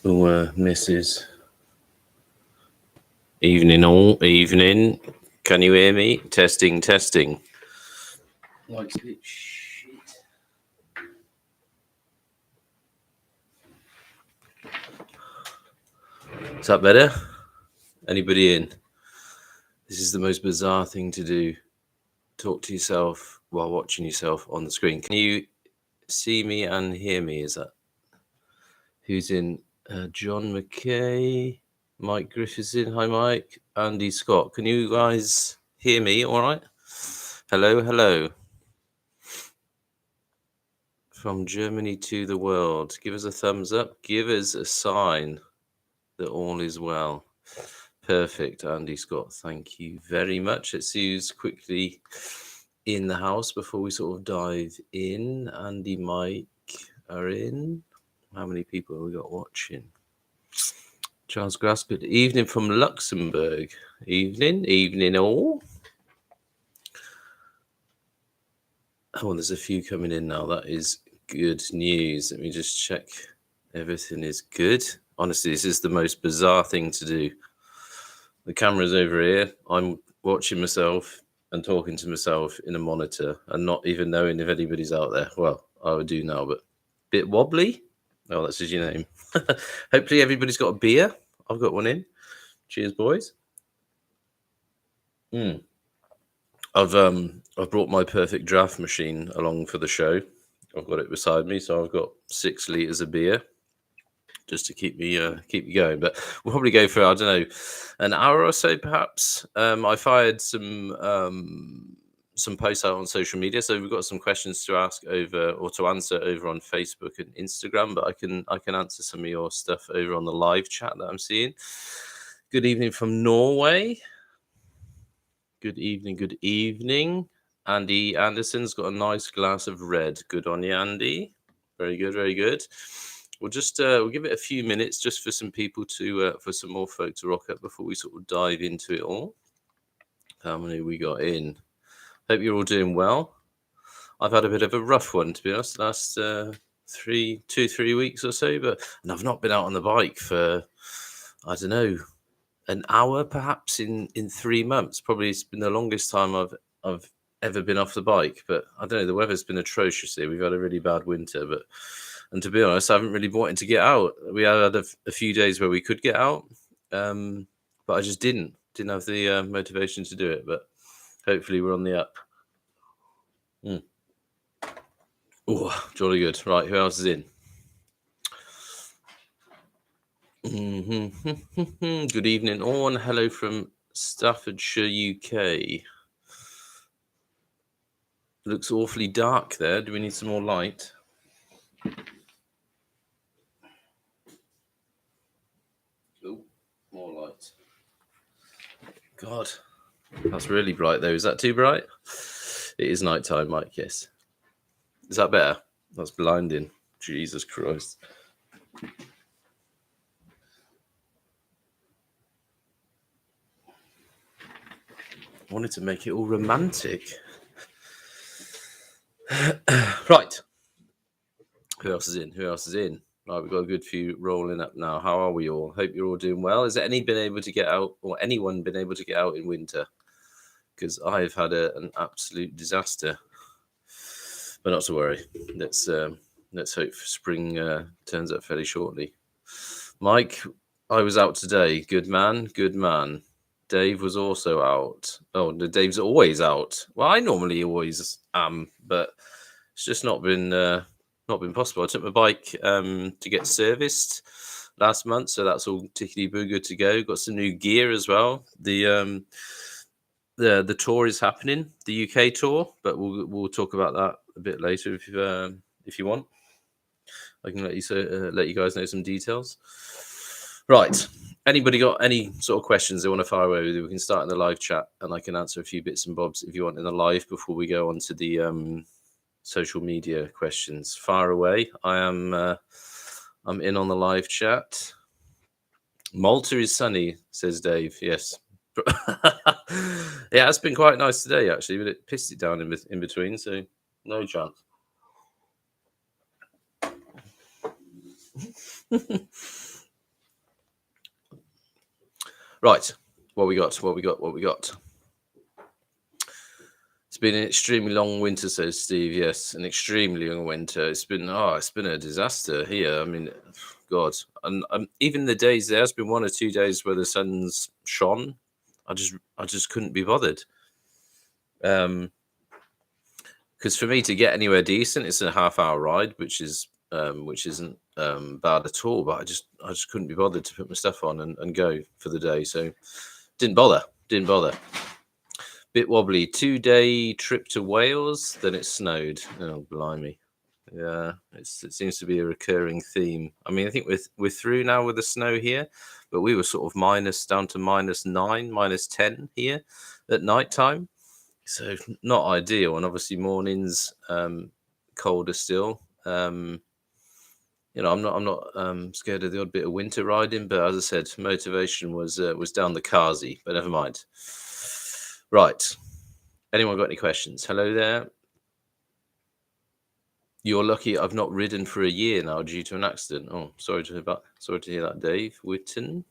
Mrs. Evening, all evening. Can you hear me? Testing, testing. Like shit. Is that better? Anybody in? This is the most bizarre thing to do. Talk to yourself while watching yourself on the screen. Can you see me and hear me? Is that who's in? John McKay, Mike Griffiths in. Hi, Mike. Andy Scott. Can you guys hear me? All right. Hello, hello. From Germany to the world. Give us a thumbs up. Give us a sign that all is well. Perfect, Andy Scott. Thank you very much. Let's see who's quickly in the house before we sort of dive in. Andy, Mike are in. How many people have we got watching? Charles Grass, good evening from Luxembourg. Evening all. Oh, there's a few coming in now. That is good news. Let me just check everything is good. Honestly, this is the most bizarre thing to do. The camera's over here. I'm watching myself and talking to myself in a monitor and not even knowing if anybody's out there. Well, I would do now, but bit wobbly. Oh, that's just your name. Hopefully everybody's got a beer. I've got one in. Cheers, boys. I've brought my perfect draft machine along for the show. I've got it beside me, so I've got 6 liters of beer just to keep me going. But we'll probably go for, I don't know, an hour or so perhaps. I fired some posts out on social media, so we've got some questions to ask over or to answer over on Facebook and Instagram. But I can answer some of your stuff over on the live chat that I'm seeing. Good evening from Norway. Good evening. Andy Anderson's got a nice glass of red. Good on you, Andy. Very good. We'll just we'll give it a few minutes just for some people to for some more folk to rock up before we sort of dive into it all. How many we got in? Hope you're all doing well. I've had a bit of a rough one, to be honest, the last 3 weeks or so, and I've not been out on the bike for, I don't know, an hour perhaps in 3 months. Probably it's been the longest time I've ever been off the bike, but I don't know, the weather's been atrocious here. We've had a really bad winter, and to be honest, I haven't really wanted to get out. We had a few days where we could get out, but I just didn't have the motivation to do it. But hopefully we're on the up. Oh, jolly good. Right, who else is in? Good evening all, and hello from Staffordshire, UK. Looks awfully dark there. Do we need some more light? Oh, more light. God, that's really bright though. Is that too bright? It is nighttime, Mike, yes. Is that better? That's blinding. Jesus Christ. I wanted to make it all romantic. Right. Who else is in? Right, we've got a good few rolling up now. How are we all? Hope you're all doing well. Has anyone been able to get out in winter? Because I've had an absolute disaster. But not to worry. Let's hope spring turns up fairly shortly. Mike, I was out today. Good man. Dave was also out. Oh, Dave's always out. Well, I normally always am, but it's just not been possible. I took my bike to get serviced last month, so that's all tickety-boo good to go. Got some new gear as well. The tour is happening, the UK tour, but we'll talk about that a bit later if you want. I can let you guys know some details. Right. Anybody got any sort of questions they want to fire away with? We can start in the live chat, and I can answer a few bits and bobs if you want in the live before we go on to the social media questions. Fire away. I'm in on the live chat. Malta is sunny, says Dave. Yes. Yeah, it's been quite nice today actually, but it pissed it down in between, so no chance. Right, what we got? It's been an extremely long winter, says Steve. Yes, an extremely long winter. It's been a disaster here. I mean, God, and even the days there's been 1 or 2 days where the sun's shone. I just couldn't be bothered. Because for me to get anywhere decent, it's a half-hour ride, which isn't bad at all. But I just couldn't be bothered to put my stuff on and go for the day. So didn't bother. Bit wobbly. 2-day trip to Wales, then it snowed. Oh, blimey. Yeah, it seems to be a recurring theme. I mean, I think we're through now with the snow here, but we were sort of down to -9, -10 here at night time. So not ideal. And obviously mornings colder still. I'm not scared of the odd bit of winter riding, but as I said, motivation was down the carsy, but never mind. Right. Anyone got any questions? Hello there. You're lucky I've not ridden for a year now due to an accident. Oh, sorry to hear that, Dave. Whitton.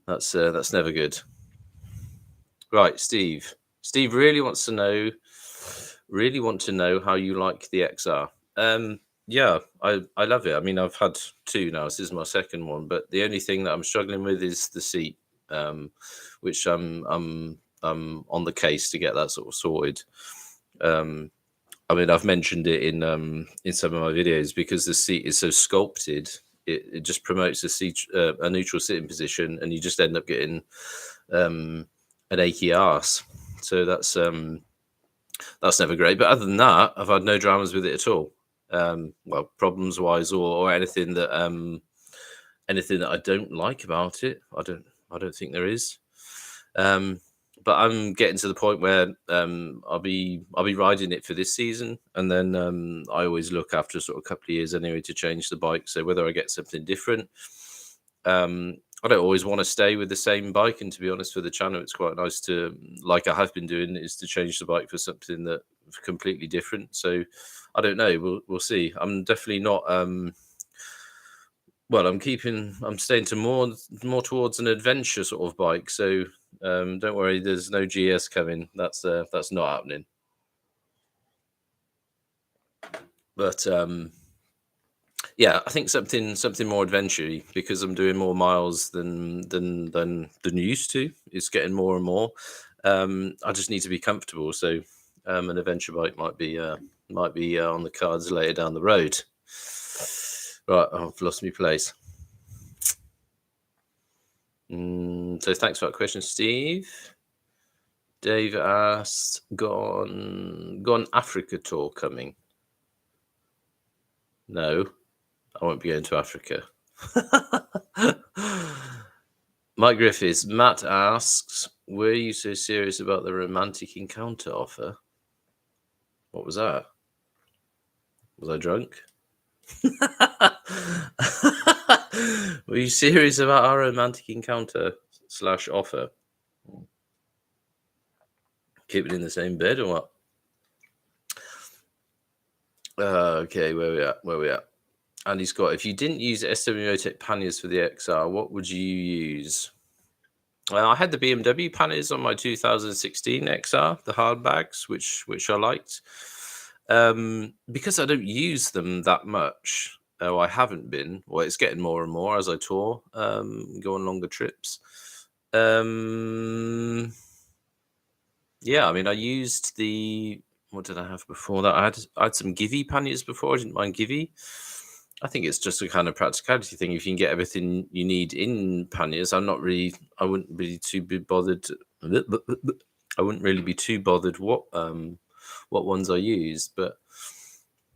That's never good. Right, Steve. Steve really want to know how you like the XR. Yeah, I love it. I mean, I've had 2 now. This is my second one, but the only thing that I'm struggling with is the seat, which I'm on the case to get that sort of sorted. I mean, I've mentioned it in some of my videos because the seat is so sculpted. It just promotes a neutral sitting position, and you just end up getting an achy arse. So that's never great. But other than that, I've had no dramas with it at all. Well, problems wise or anything that I don't like about it. I don't think there is. But I'm getting to the point where I'll be riding it for this season, and then I always look after sort of a couple of years anyway to change the bike. So whether I get something different, I don't always want to stay with the same bike. And to be honest, for the channel, it's quite nice to, like I have been doing, is to change the bike for something that completely different. So I don't know. We'll see. I'm definitely not. Well, I'm staying to more towards an adventure sort of bike. So don't worry, there's no GS coming. That's not happening. But yeah, I think something more adventure-y because I'm doing more miles than used to. It's getting more and more. I just need to be comfortable. So an adventure bike might be on the cards later down the road. Right, I've lost my place. So thanks for that question, Steve. Dave asked, gone Africa tour coming? No, I won't be going to Africa. Mike Griffiths, Matt asks, were you so serious about the romantic encounter offer? What was that? Was I drunk? Were you serious about our romantic encounter / offer? Keep it in the same bed or what? Okay, where we at? Andy Scott, if you didn't use SW panniers for the XR, what would you use? I had the BMW panniers on my 2016 XR, the hard bags, which I liked. Because I don't use them that much. I haven't been. Well, it's getting more and more as I tour, go on longer trips. Yeah, I mean, I used what did I have before that? I had some Givi panniers before. I didn't mind Givi. I think it's just a kind of practicality thing. If you can get everything you need in panniers, I wouldn't be too bothered. I wouldn't really be too bothered what ones I used. But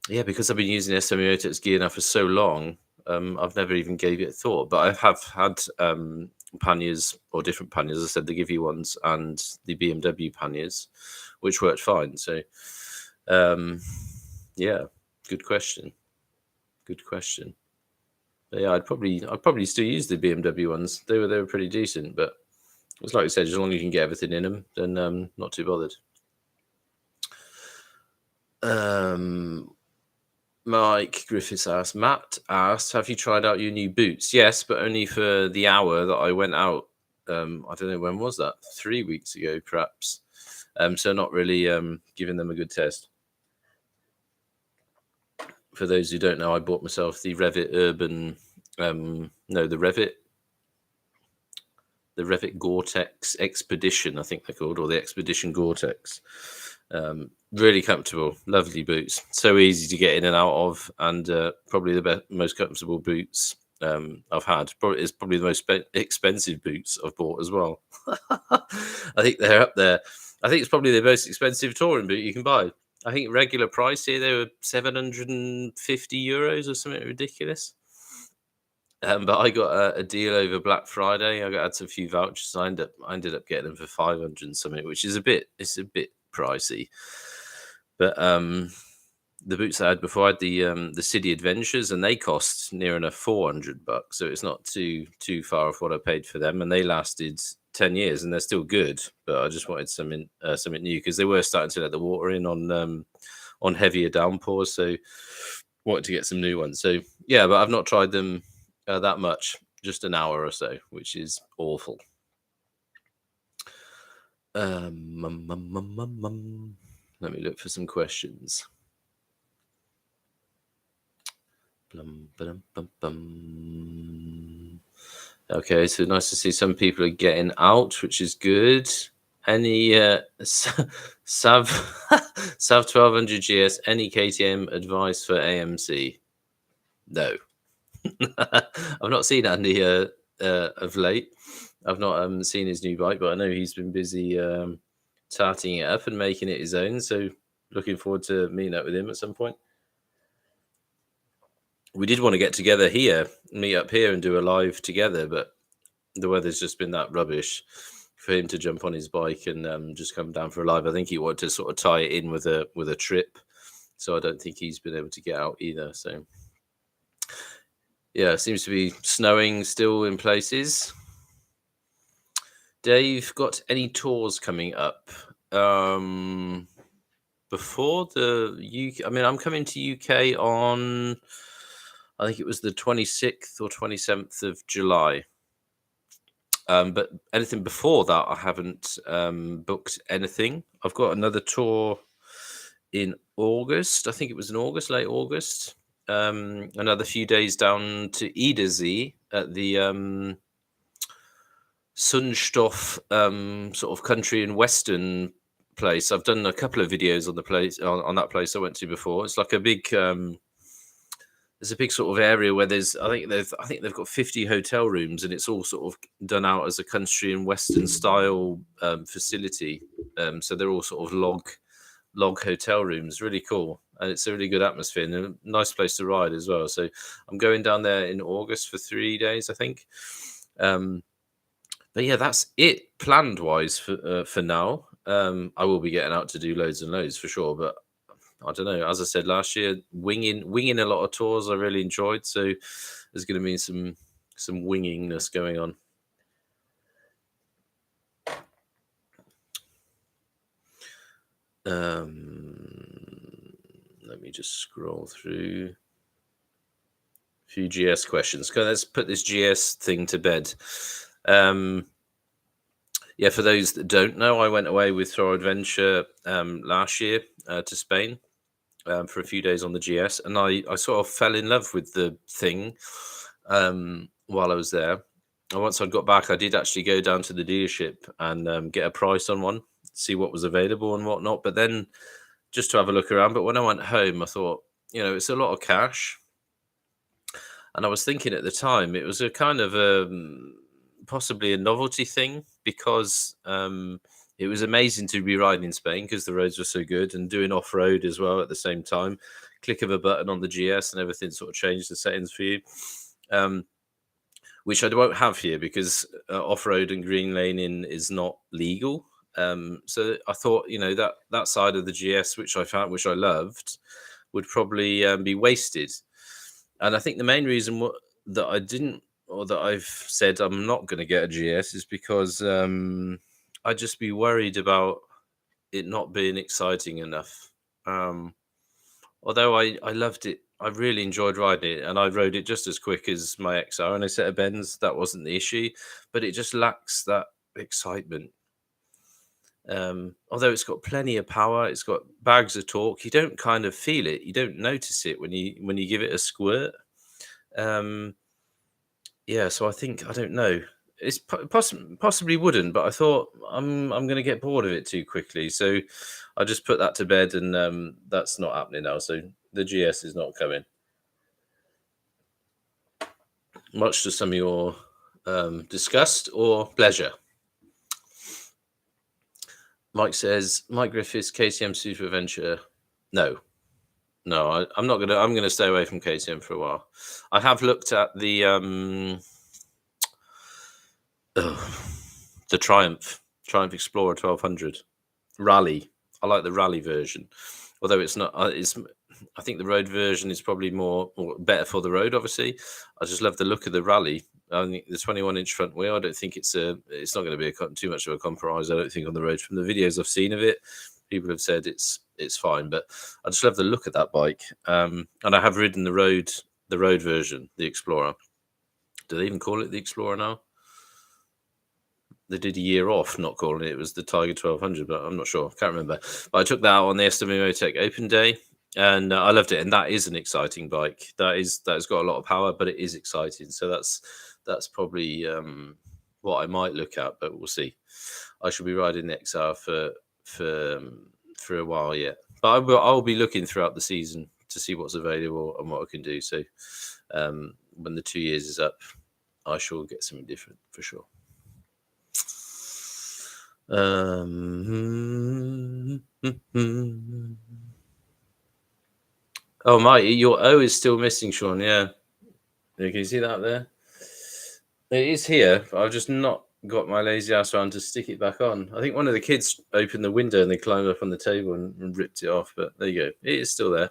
yeah, because I've been using SW gear now for so long, I've never even gave it a thought. But I have had panniers or different panniers. I said the Givi ones and the BMW panniers, which worked fine. So yeah, good question. But yeah, I'd probably still use the BMW ones. They were pretty decent, but it's like I said, as long as you can get everything in them, then not too bothered. Mike Griffiths asked, Matt asked, have you tried out your new boots? Yes, but only for the hour that I went out I don't know, when was that? 3 weeks ago, perhaps. So not really giving them a good test. For those who don't know, I bought myself the Revit Urban, the Revit GoreTex Expedition, I think they're called, or the Expedition GoreTex. Really comfortable, lovely boots. So easy to get in and out of, and probably the most comfortable boots I've had. It's probably the most expensive boots I've bought as well. I think they're up there. I think it's probably the most expensive touring boot you can buy. I think regular price here, they were €750 or something ridiculous. But I got a deal over Black Friday. I had a few vouchers. I ended up getting them for 500 and something, which is a bit pricey. But the boots I had before, I had the City Adventures, and they cost near enough $400. So it's not too far off what I paid for them, and they lasted 10 years, and they're still good. But I just wanted something new, because they were starting to let the water in on heavier downpours. So wanted to get some new ones. So yeah, but I've not tried them that much, just an hour or so, which is awful. Let me look for some questions. Okay, so nice to see some people are getting out, which is good. Any Sav 1200 GS, any KTM advice for AMC? No. I've not seen Andy of late. I've not seen his new bike, but I know he's been busy tarting it up and making it his own. So looking forward to meeting up with him at some point. We did want to get together here, meet up here and do a live together, but the weather's just been that rubbish for him to jump on his bike and just come down for a live. I think he wanted to sort of tie it in with a trip, so I don't think he's been able to get out either. So yeah, it seems to be snowing still in places. Dave, got any tours coming up before the UK? I mean, I'm coming to UK on, I think it was the 26th or 27th of July. But anything before that, I haven't booked anything. I've got another tour in August. I think it was in August, late August. Another few days down to Edersee at the Sundstoff sort of country and western place. I've done a couple of videos on the place on that place I went to before. It's like a big there's a big sort of area where I think they've got 50 hotel rooms, and it's all sort of done out as a country and western style facility. So they're all sort of log hotel rooms. Really cool, and it's a really good atmosphere and a nice place to ride as well. So I'm going down there in August for 3 days, I think. But yeah, that's it planned wise for now. I will be getting out to do loads and loads for sure, but I don't know. As I said last year, winging a lot of tours I really enjoyed. So there's going to be some wingingness going on. Let me just scroll through a few GS questions. Okay, let's put this GS thing to bed. Yeah, for those that don't know, I went away with Throw Adventure last year to Spain for a few days on the GS, and I sort of fell in love with the thing while I was there. And once I got back, I did actually go down to the dealership and get a price on one, see what was available and whatnot, but then just to have a look around. But when I went home, I thought, it's a lot of cash. And I was thinking at the time, it was a kind of possibly a novelty thing, because it was amazing to be riding in Spain because the roads were so good, and doing off-road as well at the same time. Click of a button on the GS and everything sort of changed the settings for you, which I won't have here because off-road and green laning is not legal. So I thought, that side of the GS, which I loved, would probably be wasted. And I think the main reason that I didn't, or that I've said I'm not going to get a GS, is because I'd just be worried about it not being exciting enough. Although I loved it I really enjoyed riding it, and I rode it just as quick as my XR and a set of bends. That wasn't the issue, but it just lacks that excitement. Although it's got plenty of power, it's got bags of torque. You don't kind of feel it. You don't notice it when you give it a squirt. Um, yeah, so I don't know. It's possibly wouldn't, but I thought I'm going to get bored of it too quickly, so I just put that to bed, and that's not happening now. So the GS is not coming. Much to some of your disgust or pleasure. Mike says, Mike Griffiths, KTM Super Adventure. No, I'm not gonna. I'm gonna stay away from KTM for a while. I have looked at the Triumph Explorer 1200 Rally. I like the Rally version, although it's not. I think the road version is probably better for the road. Obviously, I just love the look of the Rally. I think the 21-inch front wheel. I don't think it's not going to be too much of a compromise. I don't think on the road. From the videos I've seen of it, people have said it's fine. But I just love the look of that bike. And I have ridden the road version, the Explorer. Do they even call it the Explorer now? They did a year off not calling it. It was the Tiger 1200, but I'm not sure. Can't remember. But I took that out on the SW Motorbike Open Day, and I loved it. And that is an exciting bike. That's got a lot of power, but it is exciting. So that's probably what I might look at, but we'll see. I should be riding the XR for a while yet, but I'll be looking throughout the season to see what's available and what I can do. So when the 2 years is up, I shall get something different for sure. Oh, Mike, your O is still missing, Sean. Yeah, can you see that there? It is here. I've just not got my lazy ass around to stick it back on. I think one of the kids opened the window and they climbed up on the table and ripped it off. But there you go. It is still there.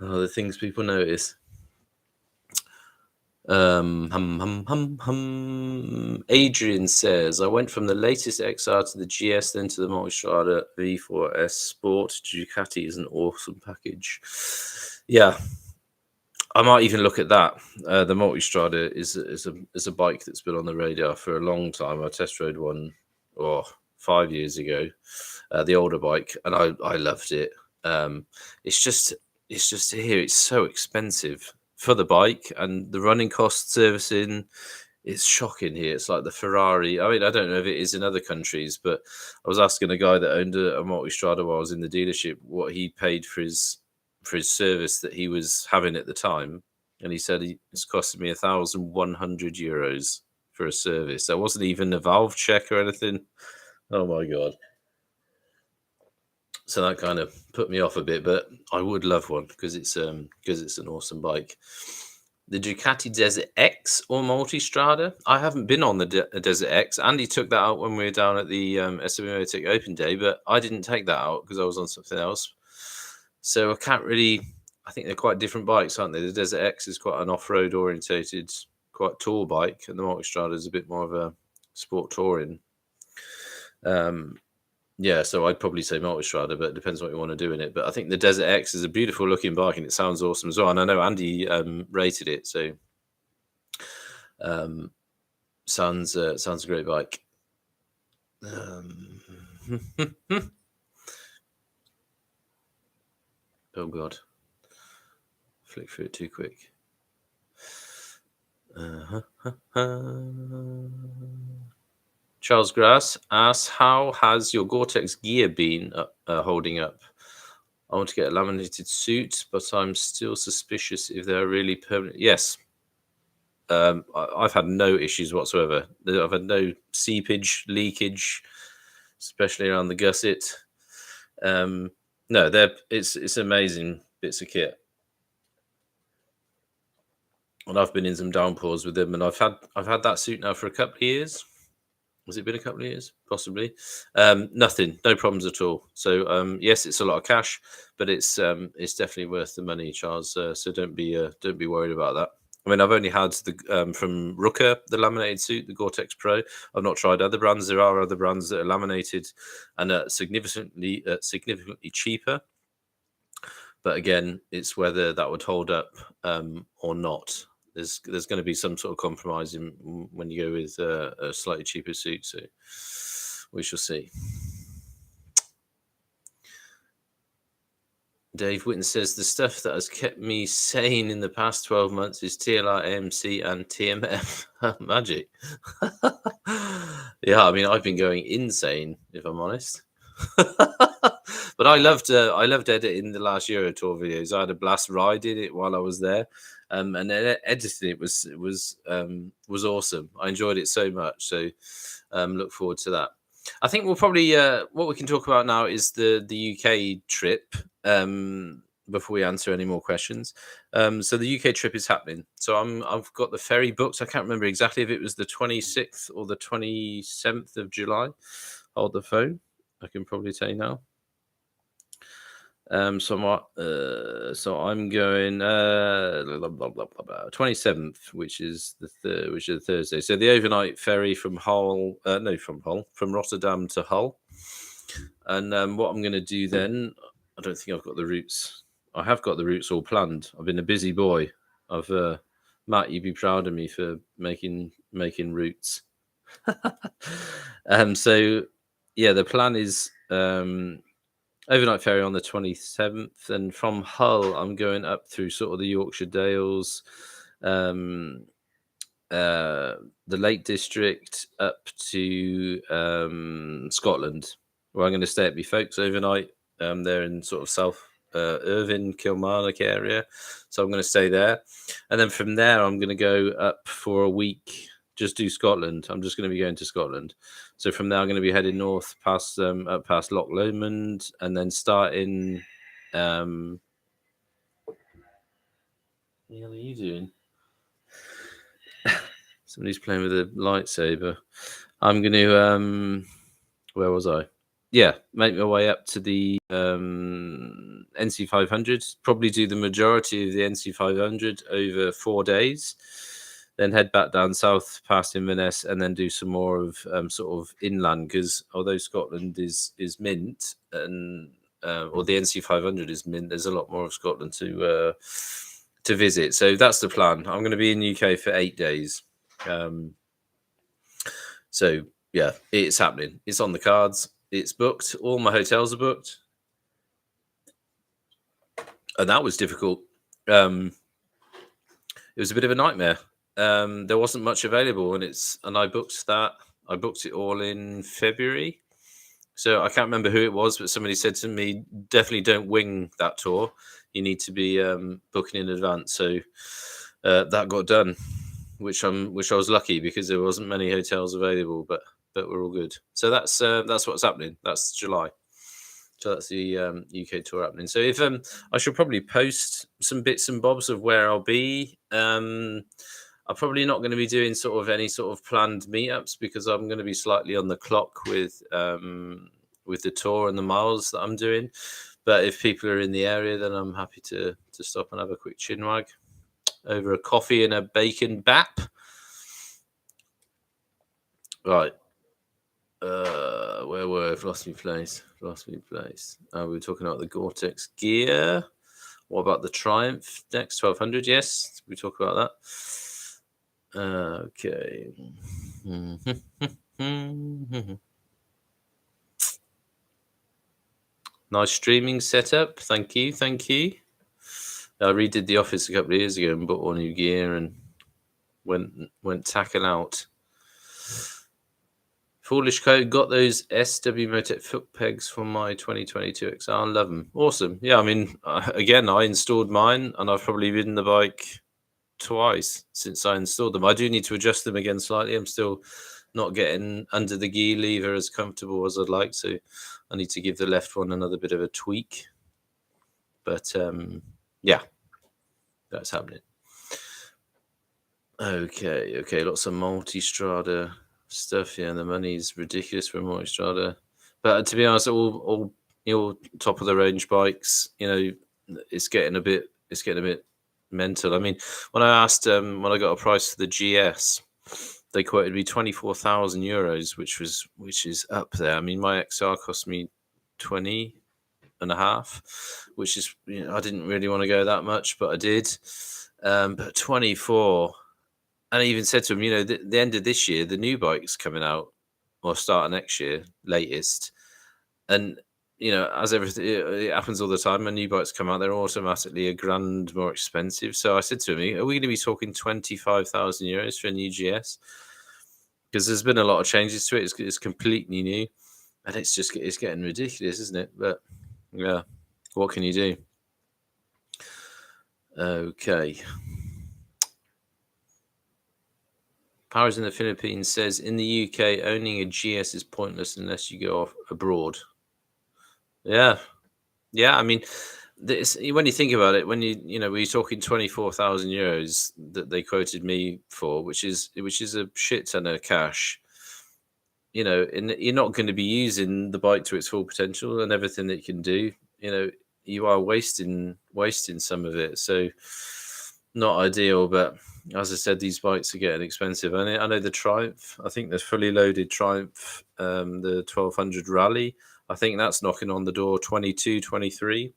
Oh, the things people notice. Adrian says, I went from the latest XR to the GS, then to the Multistrada V4S Sport. Ducati is an awesome package. Yeah, I might even look at that. The Multistrada is a bike that's been on the radar for a long time. I test rode one 5 years ago, the older bike, and I loved it. It's just here. It's so expensive for the bike, and the running cost, servicing, it's shocking here. It's like the Ferrari. I mean, I don't know if it is in other countries, but I was asking a guy that owned a Multistrada while I was in the dealership what he paid for his service that he was having at the time, and he said it's costing me €1,100 for a service. That wasn't even a valve check or anything. Oh my god. So that kind of put me off a bit, but I would love one because it's an awesome bike. The Ducati Desert X or Multistrada. I haven't been on the Desert X. Andy took that out when we were down at the SW Motorbike Open Day, but I didn't take that out because I was on something else. So I can't really. I think they're quite different bikes, aren't they? The Desert X is quite an off-road orientated, quite tall bike, and the Multistrada is a bit more of a sport touring. Yeah, so I'd probably say Multistrada, but it depends what you want to do in it. But I think the Desert X is a beautiful looking bike, and it sounds awesome as well. And I know Andy rated it, so sounds a great bike. Oh god, flick through it too quick. Charles Grass asks, how has your GoreTex gear been holding up? I want to get a laminated suit, but I'm still suspicious if they're really permanent. Yes. I've had no issues whatsoever. I've had no seepage, leakage, especially around the gusset. No, it's amazing bits of kit. And I've been in some downpours with them, and I've had that suit now for a couple of years. Has it been a couple of years? Possibly. Nothing, no problems at all. So yes, it's a lot of cash, but it's definitely worth the money, Charles. So don't be worried about that. I mean, I've only had the from Rucker, the laminated suit, the GoreTex Pro. I've not tried other brands. There are other brands that are laminated and significantly cheaper. But again, it's whether that would hold up or not. There's going to be some sort of compromise when you go with a slightly cheaper suit. So we shall see. Dave Whitton says the stuff that has kept me sane in the past 12 months is TLR, AMC, and TMF. Magic. Yeah, I mean, I've been going insane, if I'm honest. But I loved editing the last Euro Tour videos. I had a blast riding it while I was there, and editing it was awesome. I enjoyed it so much. So look forward to that. I think we'll probably what we can talk about now is the UK trip. Before we answer any more questions, so the UK trip is happening. So I've got the ferry booked. I can't remember exactly if it was the 26th or the 27th of July. Hold the phone. I can probably tell you now. So I'm going 27th, which is the Thursday. So the overnight ferry from from Rotterdam to Hull. And what I'm going to do then, I don't think I've got the routes. I have got the routes all planned. I've been a busy boy. Matt, you'd be proud of me for making routes. So yeah, the plan is overnight ferry on the 27th, and from Hull I'm going up through sort of the Yorkshire Dales, the Lake District, up to Scotland, where I'm going to stay at my folks overnight. They're in sort of South Irvine, Kilmarnock area, so I'm going to stay there, and then from there I'm going to go up for a week. Just do Scotland. I'm just going to be going to Scotland. So from there, I'm going to be heading north past up past Loch Lomond, and then starting. What the hell are you doing? Somebody's playing with a lightsaber. I'm going to. Where was I? Yeah, make my way up to the NC500. Probably do the majority of the NC500 over 4 days. Then head back down south past Inverness, and then do some more of sort of inland, because although Scotland is mint, and or the NC500 is mint, there's a lot more of Scotland to visit. So that's the plan. I'm going to be in the UK for 8 days. So yeah, it's happening. It's on the cards. It's booked. All my hotels are booked, and that was difficult. It was a bit of a nightmare. There wasn't much available, and I booked that. I booked it all in February. So I can't remember who it was, but somebody said to me, definitely don't wing that tour. You need to be booking in advance. So that got done, which I was lucky, because there wasn't many hotels available, but we're all good. So that's what's happening. That's July. So that's the UK tour happening. So if I should probably post some bits and bobs of where I'll be. I'm probably not going to be doing sort of any sort of planned meetups, because I'm going to be slightly on the clock with the tour and the miles that I'm doing. But if people are in the area, then I'm happy to stop and have a quick chinwag over a coffee and a bacon bap. Right. Where were I? Lost me place. We were talking about the GoreTex gear. What about the Triumph Next 1200? Yes, we talk about that. Okay. Nice streaming setup. Thank you. I redid the office a couple of years ago and bought all new gear and went tacking out. Foolish Code got those SW Motec foot pegs for my 2022 XR. Love them. Awesome. Yeah, I mean, again, I installed mine, and I've probably ridden the bike twice since I installed them. I do need to adjust them again slightly. I'm still not getting under the gear lever as comfortable as I'd like, so I need to give the left one another bit of a tweak. But yeah, that's happening. Okay, lots of Multistrada stuff. Yeah, the money's ridiculous for Multistrada, but to be honest, all top of the range bikes, it's getting a bit mental. I mean, when I asked when I got a price for the GS, they quoted me €24,000, which is up there. I mean, my XR cost me 20 and a half, which is, I didn't really want to go that much, but I did. But 24, and I even said to him, the end of this year, the new bike's coming out, or start of next year, latest. And, as everything, it happens all the time, when new bikes come out, they're automatically £1,000 more expensive. So I said to him, are we going to be talking €25,000 for a new GS? Because there's been a lot of changes to it. It's completely new, and it's getting ridiculous, isn't it? But yeah, what can you do? Okay. Powers in the Philippines says, in the UK, owning a GS is pointless unless you go off abroad. Yeah. I mean, when you think about it, when we're talking €24,000 that they quoted me for, which is a shit ton of cash. And you're not going to be using the bike to its full potential and everything that it can do. You are wasting some of it. So not ideal, but as I said, these bikes are getting expensive. I know the Triumph, I think the fully loaded Triumph, the 1200 Rally, I think that's knocking on the door 22, 23.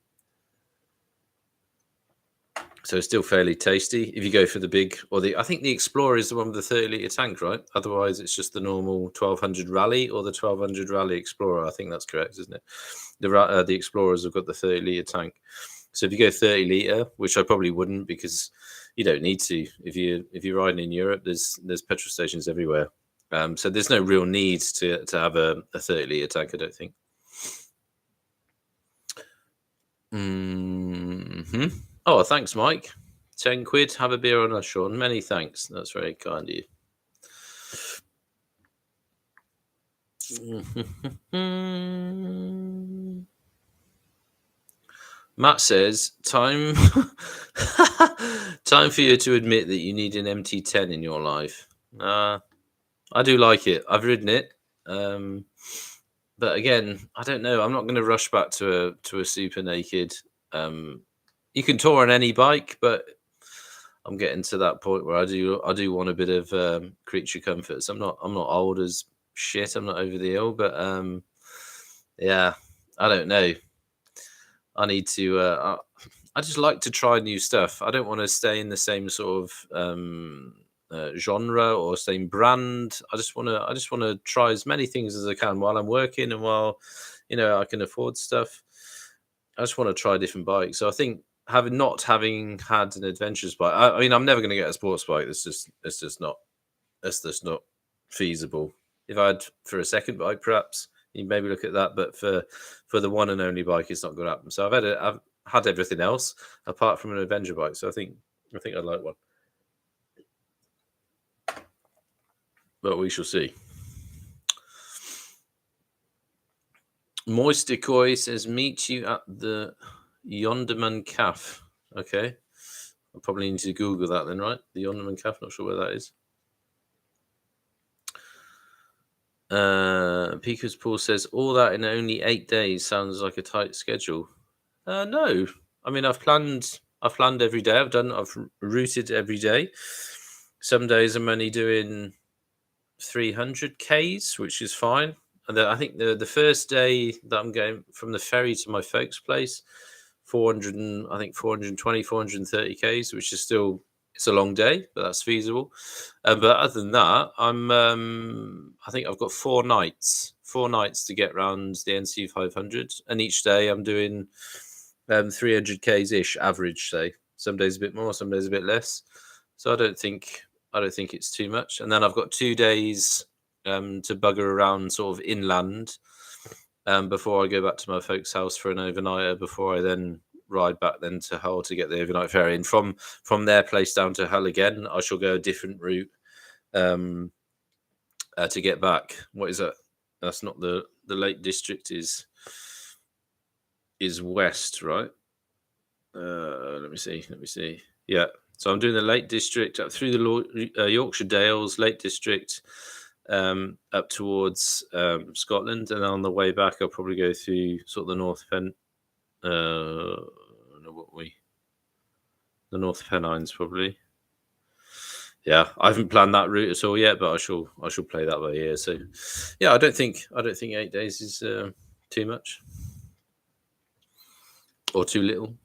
So it's still fairly tasty if you go for the big, I think the Explorer is the one with the 30-litre tank, right? Otherwise, it's just the normal 1200 Rally or the 1200 Rally Explorer. I think that's correct, isn't it? The Explorers have got the 30-litre tank. So if you go 30-litre, which I probably wouldn't, because you don't need to. If you're riding in Europe, there's petrol stations everywhere. So there's no real need to have a 30-litre tank, I don't think. Oh, thanks, Mike. 10 quid. Have a beer on us, Sean. Many thanks. That's very kind of you. Matt says, time for you to admit that you need an MT10 in your life. I do like it. I've ridden it. But again, I don't know. I'm not going to rush back to a super naked. You can tour on any bike, but I'm getting to that point where I do want a bit of creature comforts. I'm not old as shit. I'm not over the hill, but yeah, I don't know. I need to. I just like to try new stuff. I don't want to stay in the same sort of genre or same brand. I just want to try as many things as I can while I'm working and while I can afford stuff. I just want to try different bikes. So I think having had an adventurous bike, I mean, I'm never going to get a sports bike. It's just not feasible. If I had for a second bike, perhaps you maybe look at that. But for the one and only bike, it's not going to happen. So I've had everything else apart from an adventure bike. So I think I'd like one. But we shall see. Moistikoi says, meet you at the Yonderman Cafe. Okay. I probably need to Google that then, right? The Yonderman Cafe, not sure where that is. Pika's Paul says, all that in only 8 days sounds like a tight schedule. No. I mean, I've planned every day. I've routed every day. Some days I'm only doing 300 Ks, which is fine. And then I think the first day that I'm going from the ferry to my folks' place, 420, 430 Ks, which is still, it's a long day, but that's feasible. But other than that, I think I've got 4 nights to get around the NC 500, and each day I'm doing 300 Ks ish average. Say some days a bit more, some days a bit less. So I don't think it's too much. And then I've got 2 days to bugger around sort of inland before I go back to my folks' house for an overnighter, before I then ride back then to Hull to get the overnight ferry. And from their place down to Hull again, I shall go a different route to get back. What is that? That's not the Lake District is west, right? Let me see. Yeah. So I'm doing the Lake District up through the Yorkshire Dales, Lake District, up towards Scotland, and then on the way back, I'll probably go through sort of the North Fen. The North Pennines, probably. Yeah, I haven't planned that route at all yet, but I shall play that by ear. So, yeah, I don't think 8 days is too much or too little.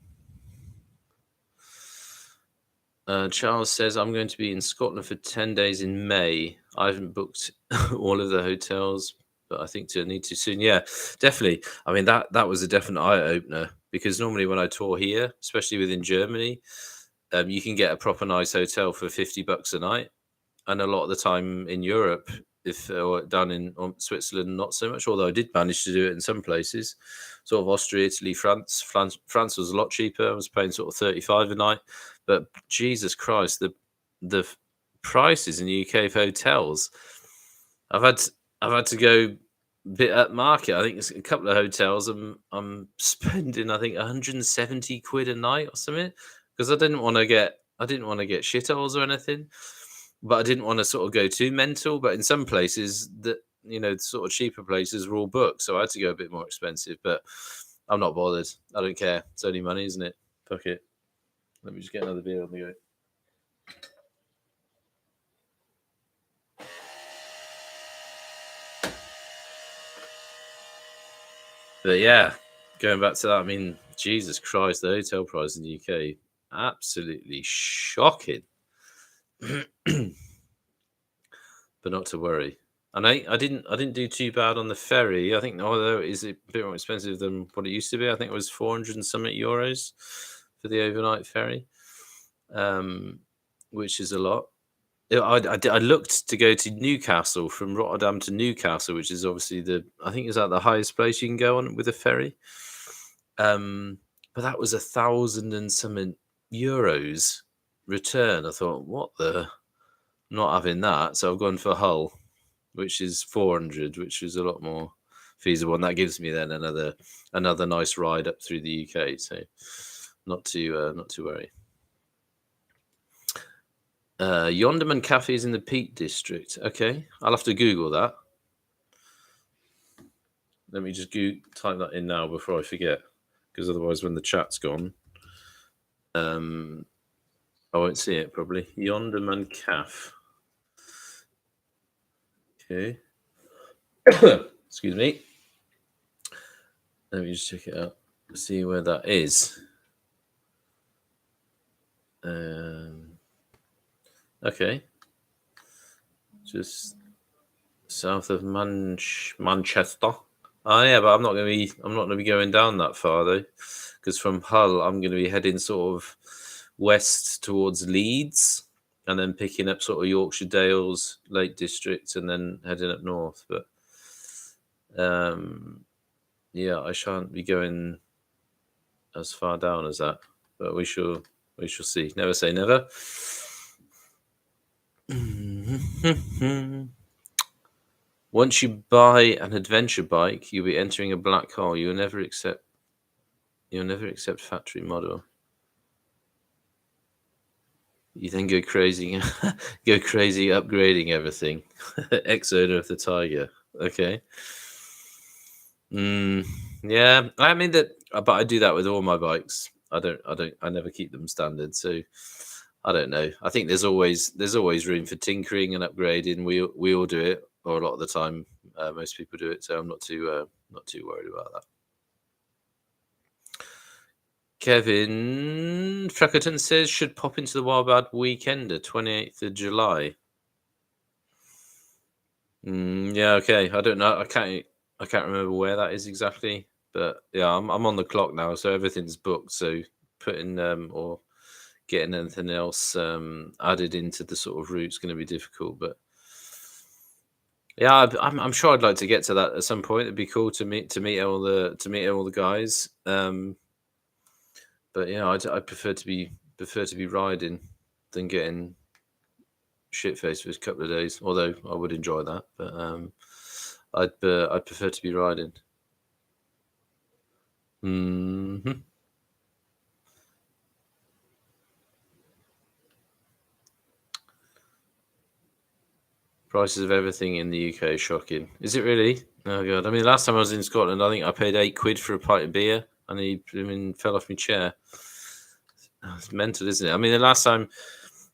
Charles says, I'm going to be in Scotland for 10 days in May. I haven't booked all of the hotels, but I think I need to soon. Yeah, definitely. I mean, that was a definite eye-opener, because normally when I tour here, especially within Germany, you can get a proper nice hotel for $50 a night. And a lot of the time in Europe, if or down in Switzerland, not so much, although I did manage to do it in some places, sort of Austria, Italy, France. France was a lot cheaper. I was paying sort of 35 a night. But Jesus Christ, the prices in the UK for hotels, I've had to go bit at market. I think it's a couple of hotels I'm spending, I think, 170 quid a night or something, because I didn't want to get shitholes or anything, but I didn't want to sort of go too mental. But in some places that, sort of cheaper places were all booked, so I had to go a bit more expensive. But I'm not bothered. I don't care. It's only money, isn't it? Fuck it. Let me just get another beer on the go. But yeah, going back to that, I mean, Jesus Christ, the hotel price in the UK, absolutely shocking. But not to worry. And I didn't do too bad on the ferry. I think, although it is a bit more expensive than what it used to be, I think it was 400 and something euros for the overnight ferry, which is a lot. I looked to go to Newcastle, from Rotterdam to Newcastle, which is obviously I think is that the highest place you can go on with a ferry. But that was 1,000 and something euros return. I thought, what the? Not having that. So I've gone for Hull, which is 400, which is a lot more feasible, and that gives me then another nice ride up through the UK. So not to worry. Yonderman Cafe is in the Peak District. Okay, I'll have to Google that. Let me just type that in now before I forget, because otherwise when the chat's gone, I won't see it probably. Yonderman Cafe. Okay. Excuse me. Let me just check it out. See where that is. Okay. Just south of Manchester. Oh yeah, but I'm not going to be going down that far though, because from Hull I'm going to be heading sort of west towards Leeds, and then picking up sort of Yorkshire Dales, Lake District, and then heading up north. But yeah, I shan't be going as far down as that, but we shall see. Never say never. Once you buy an adventure bike, you'll be entering a black hole. You'll never accept factory model. You then go crazy upgrading everything. Ex-owner of the Tiger. Okay. Yeah, I mean that, but I do that with all my bikes. I never keep them standard. So I don't know. I think there's always room for tinkering and upgrading. We all do it, or a lot of the time, most people do it. So I'm not too worried about that. Kevin Freckerton says, should pop into the Wildbad Weekender, 28th of July. Yeah, okay. I don't know. I can't remember where that is exactly. But yeah, I'm on the clock now, so everything's booked. So putting or getting anything else added into the sort of route is going to be difficult. But yeah, I'm sure I'd like to get to that at some point. It'd be cool to meet all the guys. But yeah, I prefer to be riding than getting shit faced for a couple of days. Although I would enjoy that, but I'd prefer to be riding. Prices of everything in the UK are shocking. Is it really? Oh god! I mean, last time I was in Scotland, I think I paid £8 for a pint of beer, and he fell off my chair. It's mental, isn't it? I mean, the last time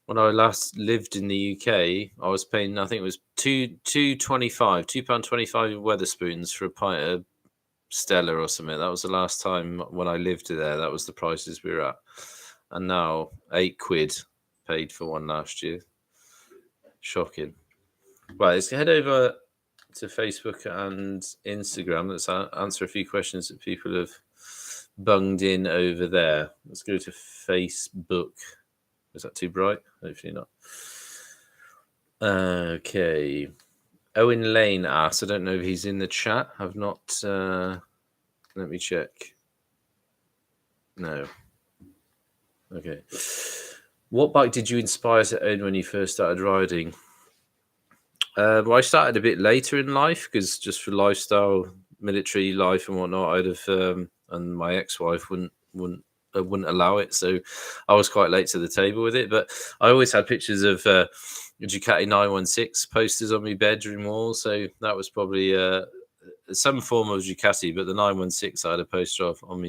when I last lived in the UK, I was paying, I think it was £2.25 in Weatherspoons for a pint of Stella or something. That was the last time when I lived there. That was the prices we were at. And now £8 paid for one last year. Shocking. Right, let's head over to Facebook and Instagram. Let's answer a few questions that people have bunged in over there. Let's go to Facebook. Is that too bright? Hopefully not. Okay. Owen Lane asks, I don't know if he's in the chat. I've not... let me check. No. Okay. What bike did you inspire to own when you first started riding? Well, I started a bit later in life because just for lifestyle, military life and whatnot, I'd have, and my ex-wife wouldn't allow it. So I was quite late to the table with it. But I always had pictures of Ducati 916 posters on my bedroom wall. So that was probably some form of Ducati, but the 916 I had a poster of on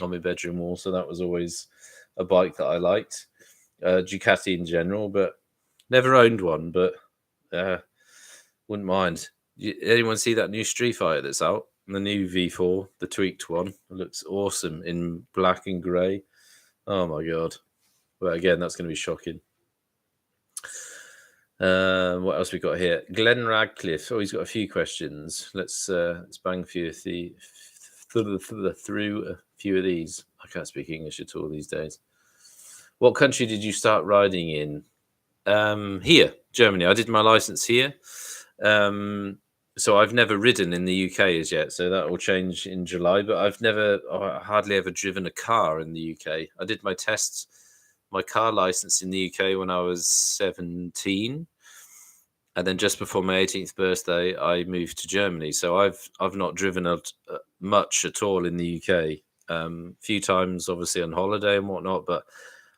my bedroom wall. So that was always a bike that I liked. Ducati in general, but never owned one, but wouldn't mind. Anyone see that new Street Fighter that's out? The new V4, the tweaked one. It looks awesome in black and grey. Oh my god. But again, that's going to be shocking. What else we got here? Glenn Radcliffe. Oh, he's got a few questions. Let's bang through a few of these. I can't speak English at all these days. What country did you start riding in? Here, Germany. I did my license here. So I've never ridden in the UK as yet. So that will change in July. But I hardly ever driven a car in the UK. I did my tests, my car license in the UK when I was 17. And then just before my 18th birthday, I moved to Germany. So I've not driven much at all in the UK. A few times, obviously, on holiday and whatnot. But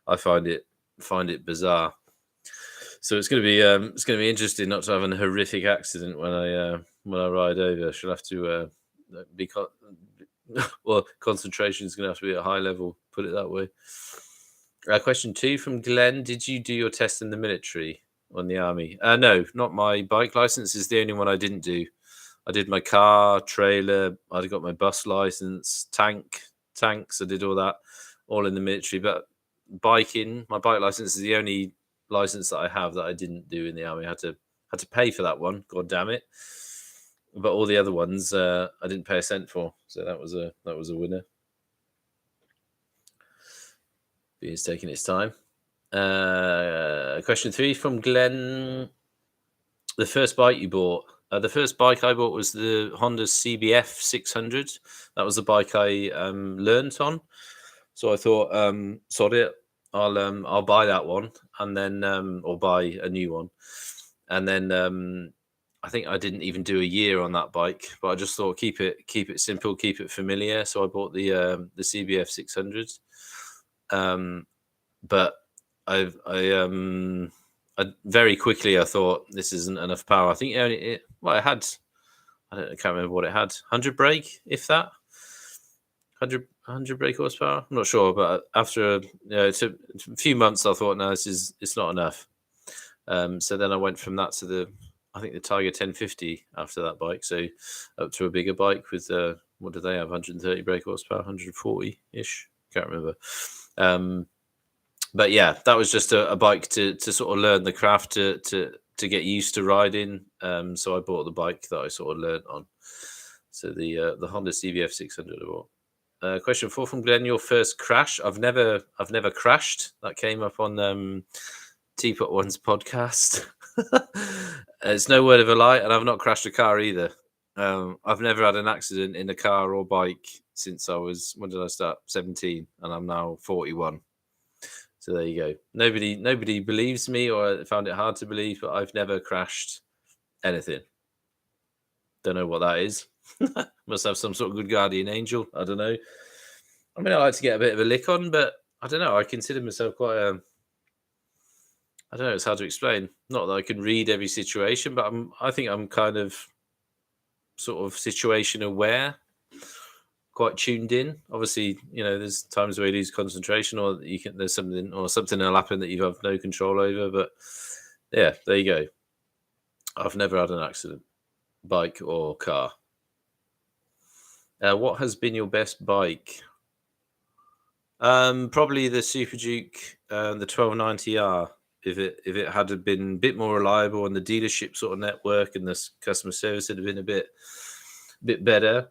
I find it bizarre. So it's going to be interesting not to have a horrific accident when I ride over. She'll have to concentration is going to have to be at a high level. Put it that way. Question 2 from Glenn: did you do your test in the military or in the army? No, not my bike license is the only one I didn't do. I did my car, trailer. I got my bus license, tanks. I did all that, all in the military. But biking, my bike license is the only license that I have that I didn't do in the army. I had to pay for that one. God damn it! But all the other ones I didn't pay a cent for. So that was a winner. He's taking his time. Question 3 from Glenn: the first bike you bought? The first bike I bought was the Honda CBF 600. That was the bike I learnt on. So I thought, sod it, I'll buy that one, and then or buy a new one, and then I think I didn't even do a year on that bike, but I just thought keep it simple, keep it familiar. So I bought the CBF 600. But I very quickly I thought this isn't enough power. I think it had, I can't remember what it had, 100 brake, if that, 100 brake horsepower. I'm not sure, but after it's a few months, I thought, no, it's not enough. So then I went from that to I think the Tiger 1050 after that bike. So up to a bigger bike with what do they have? 130 brake horsepower, 140-ish. Can't remember. But yeah, that was just a bike to sort of learn the craft, to get used to riding. So I bought the bike that I sort of learned on. So the Honda CBF 600 I bought. Question 4 from Glenn: your first crash? I've never crashed. That came up on Teapot One's podcast. It's no word of a lie, and I've not crashed a car either. I've never had an accident in a car or bike since I was, when did I start? 17, and I'm now 41. So there you go. Nobody believes me, or found it hard to believe, but I've never crashed anything. Don't know what that is. Must have some sort of good guardian angel. I don't know. I mean, I like to get a bit of a lick on, but I don't know. I consider myself quite I don't know. It's hard to explain. Not that I can read every situation, but I think I'm kind of sort of situation aware quite tuned in. Obviously, you know, there's times where you lose concentration, or there's something will happen that you have no control over. But yeah, there you go. I've never had an accident, bike or car. What has been your best bike? Probably the Super Duke, the 1290R. If it had been a bit more reliable and the dealership sort of network and the customer service had been a bit better,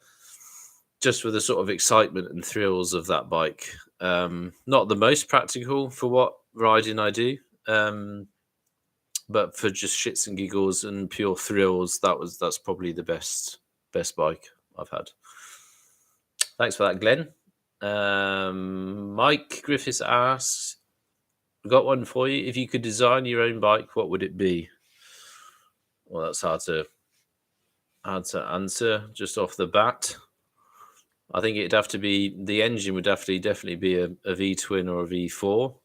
just for the sort of excitement and thrills of that bike. Not the most practical for what riding I do, but for just shits and giggles and pure thrills, that's probably the best bike I've had. Thanks for that, Glenn. Mike Griffiths asks, "I've got one for you. If you could design your own bike, what would it be?" Well, that's hard to answer just off the bat. I think it'd have to be, the engine would definitely be a V-twin or a V4.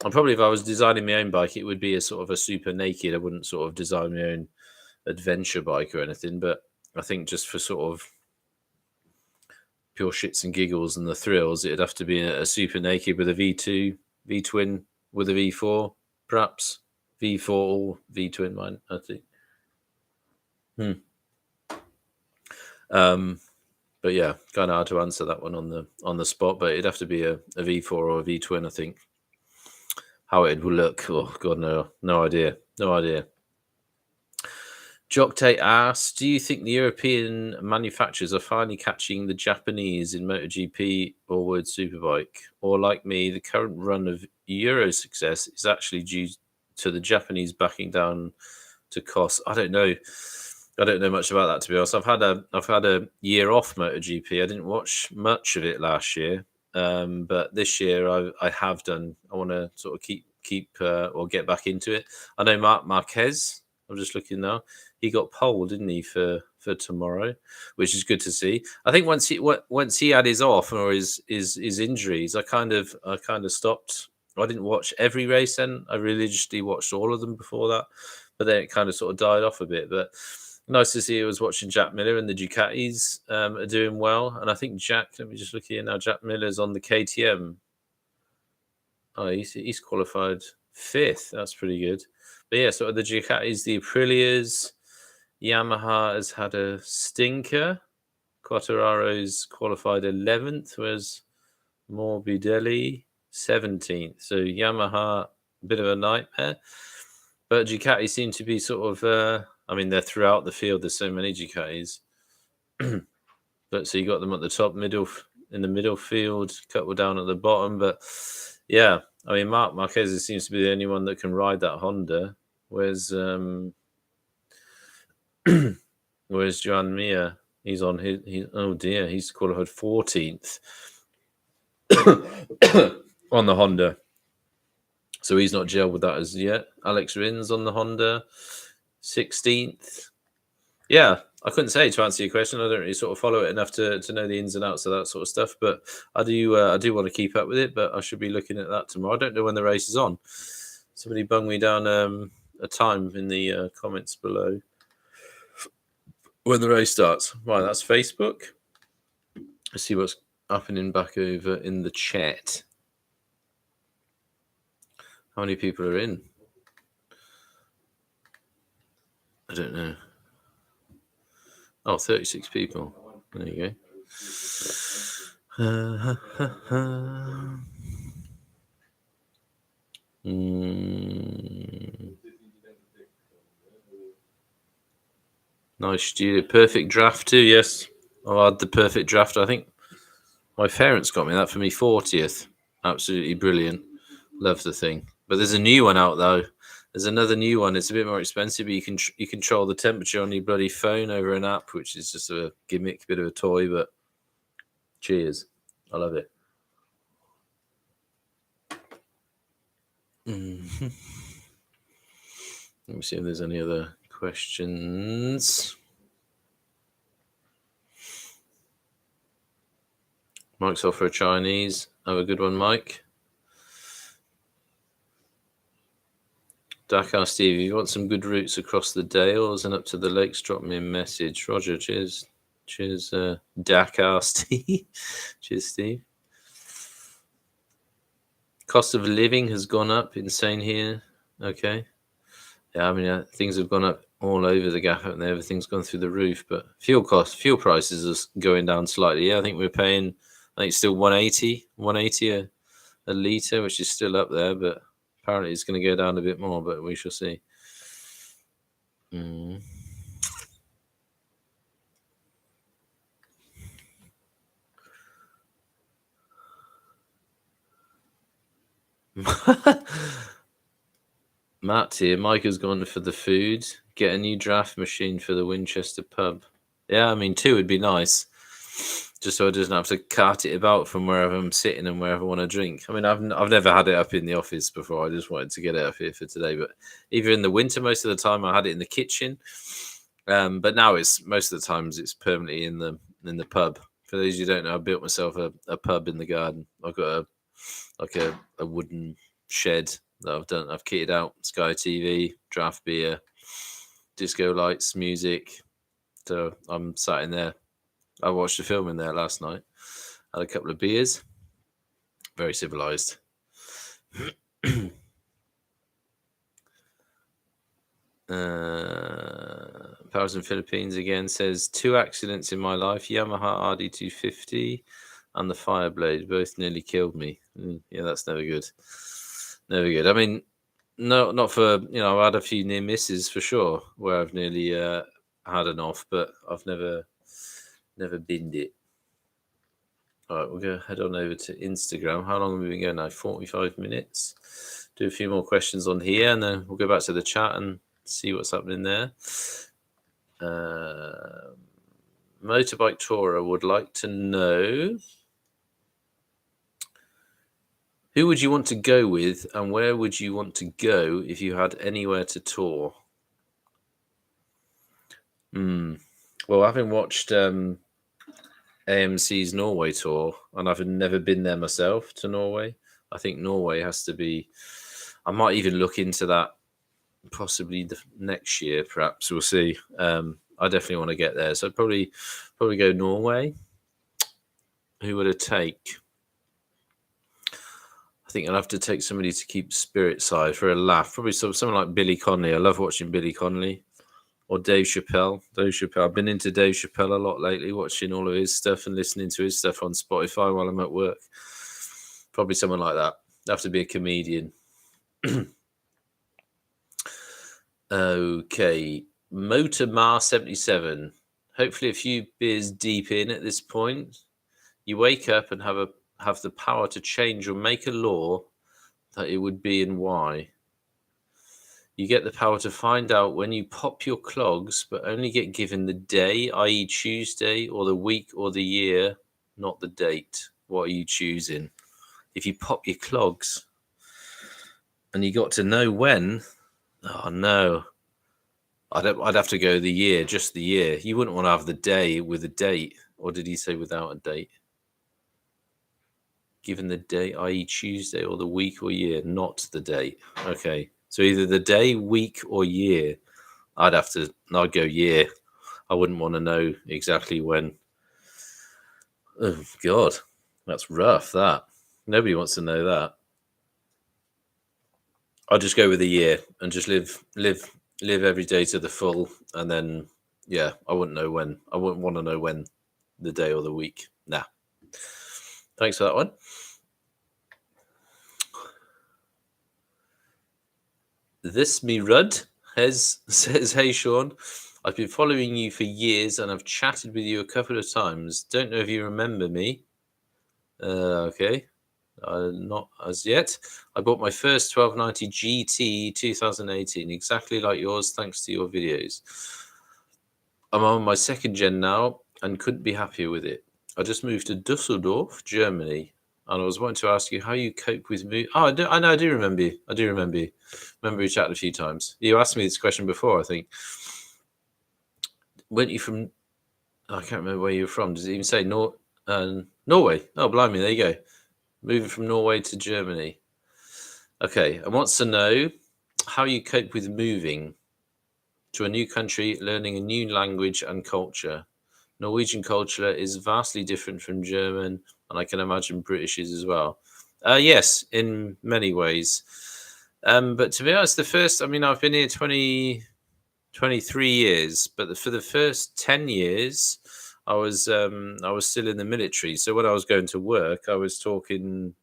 And probably if I was designing my own bike, it would be a sort of a super naked. I wouldn't sort of design my own adventure bike or anything, but I think just for sort of pure shits and giggles and the thrills, it'd have to be a super naked with a V2, V-twin with a V4, perhaps. V4 or V-twin, mine, I think. But yeah, kind of hard to answer that one on the spot, but it'd have to be a V4 or a V-twin, I think. How it would look, oh god, no idea. Jokte asks, "Do you think the European manufacturers are finally catching the Japanese in MotoGP or World Superbike? Or like me, the current run of Euro success is actually due to the Japanese backing down to cost?" I don't know much about that, to be honest. I've had a year off MotoGP. I didn't watch much of it last year, but this year I have done. I want to sort of keep or get back into it. I know Marc Marquez. I'm just looking now. He got pole, didn't he, for tomorrow, which is good to see. I think once he had his off or his injuries, I kind of stopped. I didn't watch every race then. I religiously watched all of them before that, but then it kind of sort of died off a bit. But nice to see. I was watching Jack Miller and the Ducatis are doing well, and I think let me just look here now. Jack Miller's on the KTM. Oh, he's qualified 5th. That's pretty good. But yeah, so the Ducatis, the Aprilias, Yamaha has had a stinker. Quartararo's qualified 11th, whereas Morbidelli 17th. So Yamaha, a bit of a nightmare. But Ducati seem to be sort of, I mean, they're throughout the field. There's so many Ducatis. But so you got them at the top, in the middle field, couple down at the bottom. But yeah, I mean, Marc Marquez seems to be the only one that can ride that Honda. Whereas Joan Mir? He's on he's qualified 14th on the Honda. So he's not gelled with that as yet. Alex Rins on the Honda, 16th. Yeah, I couldn't say, to answer your question. I don't really sort of follow it enough to know the ins and outs of that sort of stuff. But I do want to keep up with it. But I should be looking at that tomorrow. I don't know when the race is on. Somebody bung me down a time in the comments below when the race starts. Right, that's Facebook. Let's see what's happening back over in the chat. How many people are in? I don't know. Oh, 36 people. There you go. Nice studio. Perfect draft too, yes. I had the perfect draft, I think. My parents got me that for me 40th. Absolutely brilliant. Love the thing. But there's a new one out though. There's another new one. It's a bit more expensive, but you control the temperature on your bloody phone over an app, which is just a gimmick, bit of a toy, but cheers. I love it. Mm-hmm. Let me see if there's any other questions. Mike's off for a Chinese. Have a good one, Mike. Dakar Steve, if you want some good routes across the Dales and up to the lakes, drop me a message. Roger, cheers. Cheers, Dakar Steve. Cheers, Steve. Cost of living has gone up insane here. Okay. Yeah, I mean, things have gone up all over the gap, and everything's gone through the roof. But fuel prices are going down slightly. Yeah, I think we're paying, I think it's still 180 a litre, which is still up there, but apparently it's going to go down a bit more, but we shall see. Mm. Matt here. Mike has gone for the food. Get a new draft machine for the Winchester pub. Yeah, I mean, 2 would be nice. Just so I doesn't have to cart it about from wherever I'm sitting and wherever I want to drink. I mean, I've never had it up in the office before. I just wanted to get it up here for today. But either in the winter, most of the time I had it in the kitchen. But now it's most of the times it's permanently in the pub. For those who don't know, I built myself a pub in the garden. I've got a wooden shed that I've kitted out. Sky TV, draft beer, disco lights, music. So I'm sat in there. I watched a film in there last night. Had a couple of beers. Very civilized. Powers in Philippines again says 2 accidents in my life: Yamaha RD250 and the Fireblade. Both nearly killed me. Yeah, that's never good. Never good. I mean, no, not for, I've had a few near misses for sure where I've nearly had an off, but I've never binned it. All right, we'll go head on over to Instagram. How long have we been going now? 45 minutes. Do a few more questions on here, and then we'll go back to the chat and see what's happening there. Motorbike Tourer would like to know, who would you want to go with, and where would you want to go if you had anywhere to tour? Well, having watched AMC's Norway tour, and I've never been there myself to Norway, I think Norway has to be. I might even look into that possibly the next year, perhaps. We'll see. I definitely want to get there, so I'd probably go Norway. Who would I take? I think I'll have to take somebody to keep spirits high for a laugh. Probably someone like Billy Connolly. I love watching Billy Connolly. Or Dave Chappelle. I've been into Dave Chappelle a lot lately, watching all of his stuff and listening to his stuff on Spotify while I'm at work. Probably someone like that. I have to be a comedian. Okay. Motormar77. Hopefully a few beers deep in at this point. You wake up and have the power to change or make a law, that it would be and why. You get the power to find out when you pop your clogs, but only get given the day, i.e. Tuesday, or the week or the year, not the date. What are you choosing? If you pop your clogs and you got to know when, oh no. I'd have to go the year, just the year. You wouldn't want to have the day with a date. Or did he say without a date? Given the day, i.e. Tuesday, or the week or year, not the date. Okay. So either the day, week, or year. I'd go year. I wouldn't want to know exactly when. Oh, God. That's rough, that. Nobody wants to know that. I'll just go with the year and just live every day to the full. And then, yeah, I wouldn't know when. I wouldn't want to know when, the day or the week. Nah. Thanks for that one. This me Rudd says, hey Sean, I've been following you for years and I've chatted with you a couple of times. Don't know if you remember me. Okay. Not as yet. I bought my first 1290 GT 2018, exactly like yours, thanks to your videos. I'm on my second gen now and couldn't be happier with it. I just moved to Dusseldorf, Germany, and I was wanting to ask you how you cope with moving. Oh, I do remember you. Remember we chatted a few times. You asked me this question before, I think. Weren't you from? I can't remember where you were from. Does it even say Norway? Oh, blimey, there you go. Moving from Norway to Germany. Okay, and wants to know how you cope with moving to a new country, learning a new language and culture. Norwegian culture is vastly different from German, and I can imagine British is as well. Yes, in many ways. But to be honest, I've been here 23 years, but for the first 10 years, I was still in the military. So when I was going to work, I was talking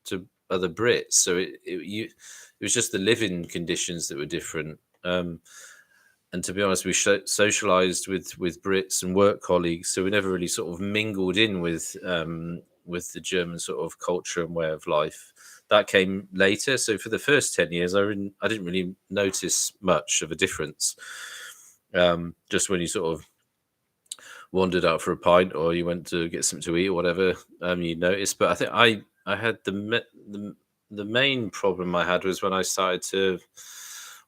to other Brits. So it was just the living conditions that were different. And to be honest, we socialized with Brits and work colleagues, so we never really sort of mingled in with the German sort of culture and way of life. That came later. So for the first 10 years, I didn't really notice much of a difference. Just when you sort of wandered out for a pint or you went to get something to eat or whatever, you noticed. But I think I had the main problem I had was when I started to,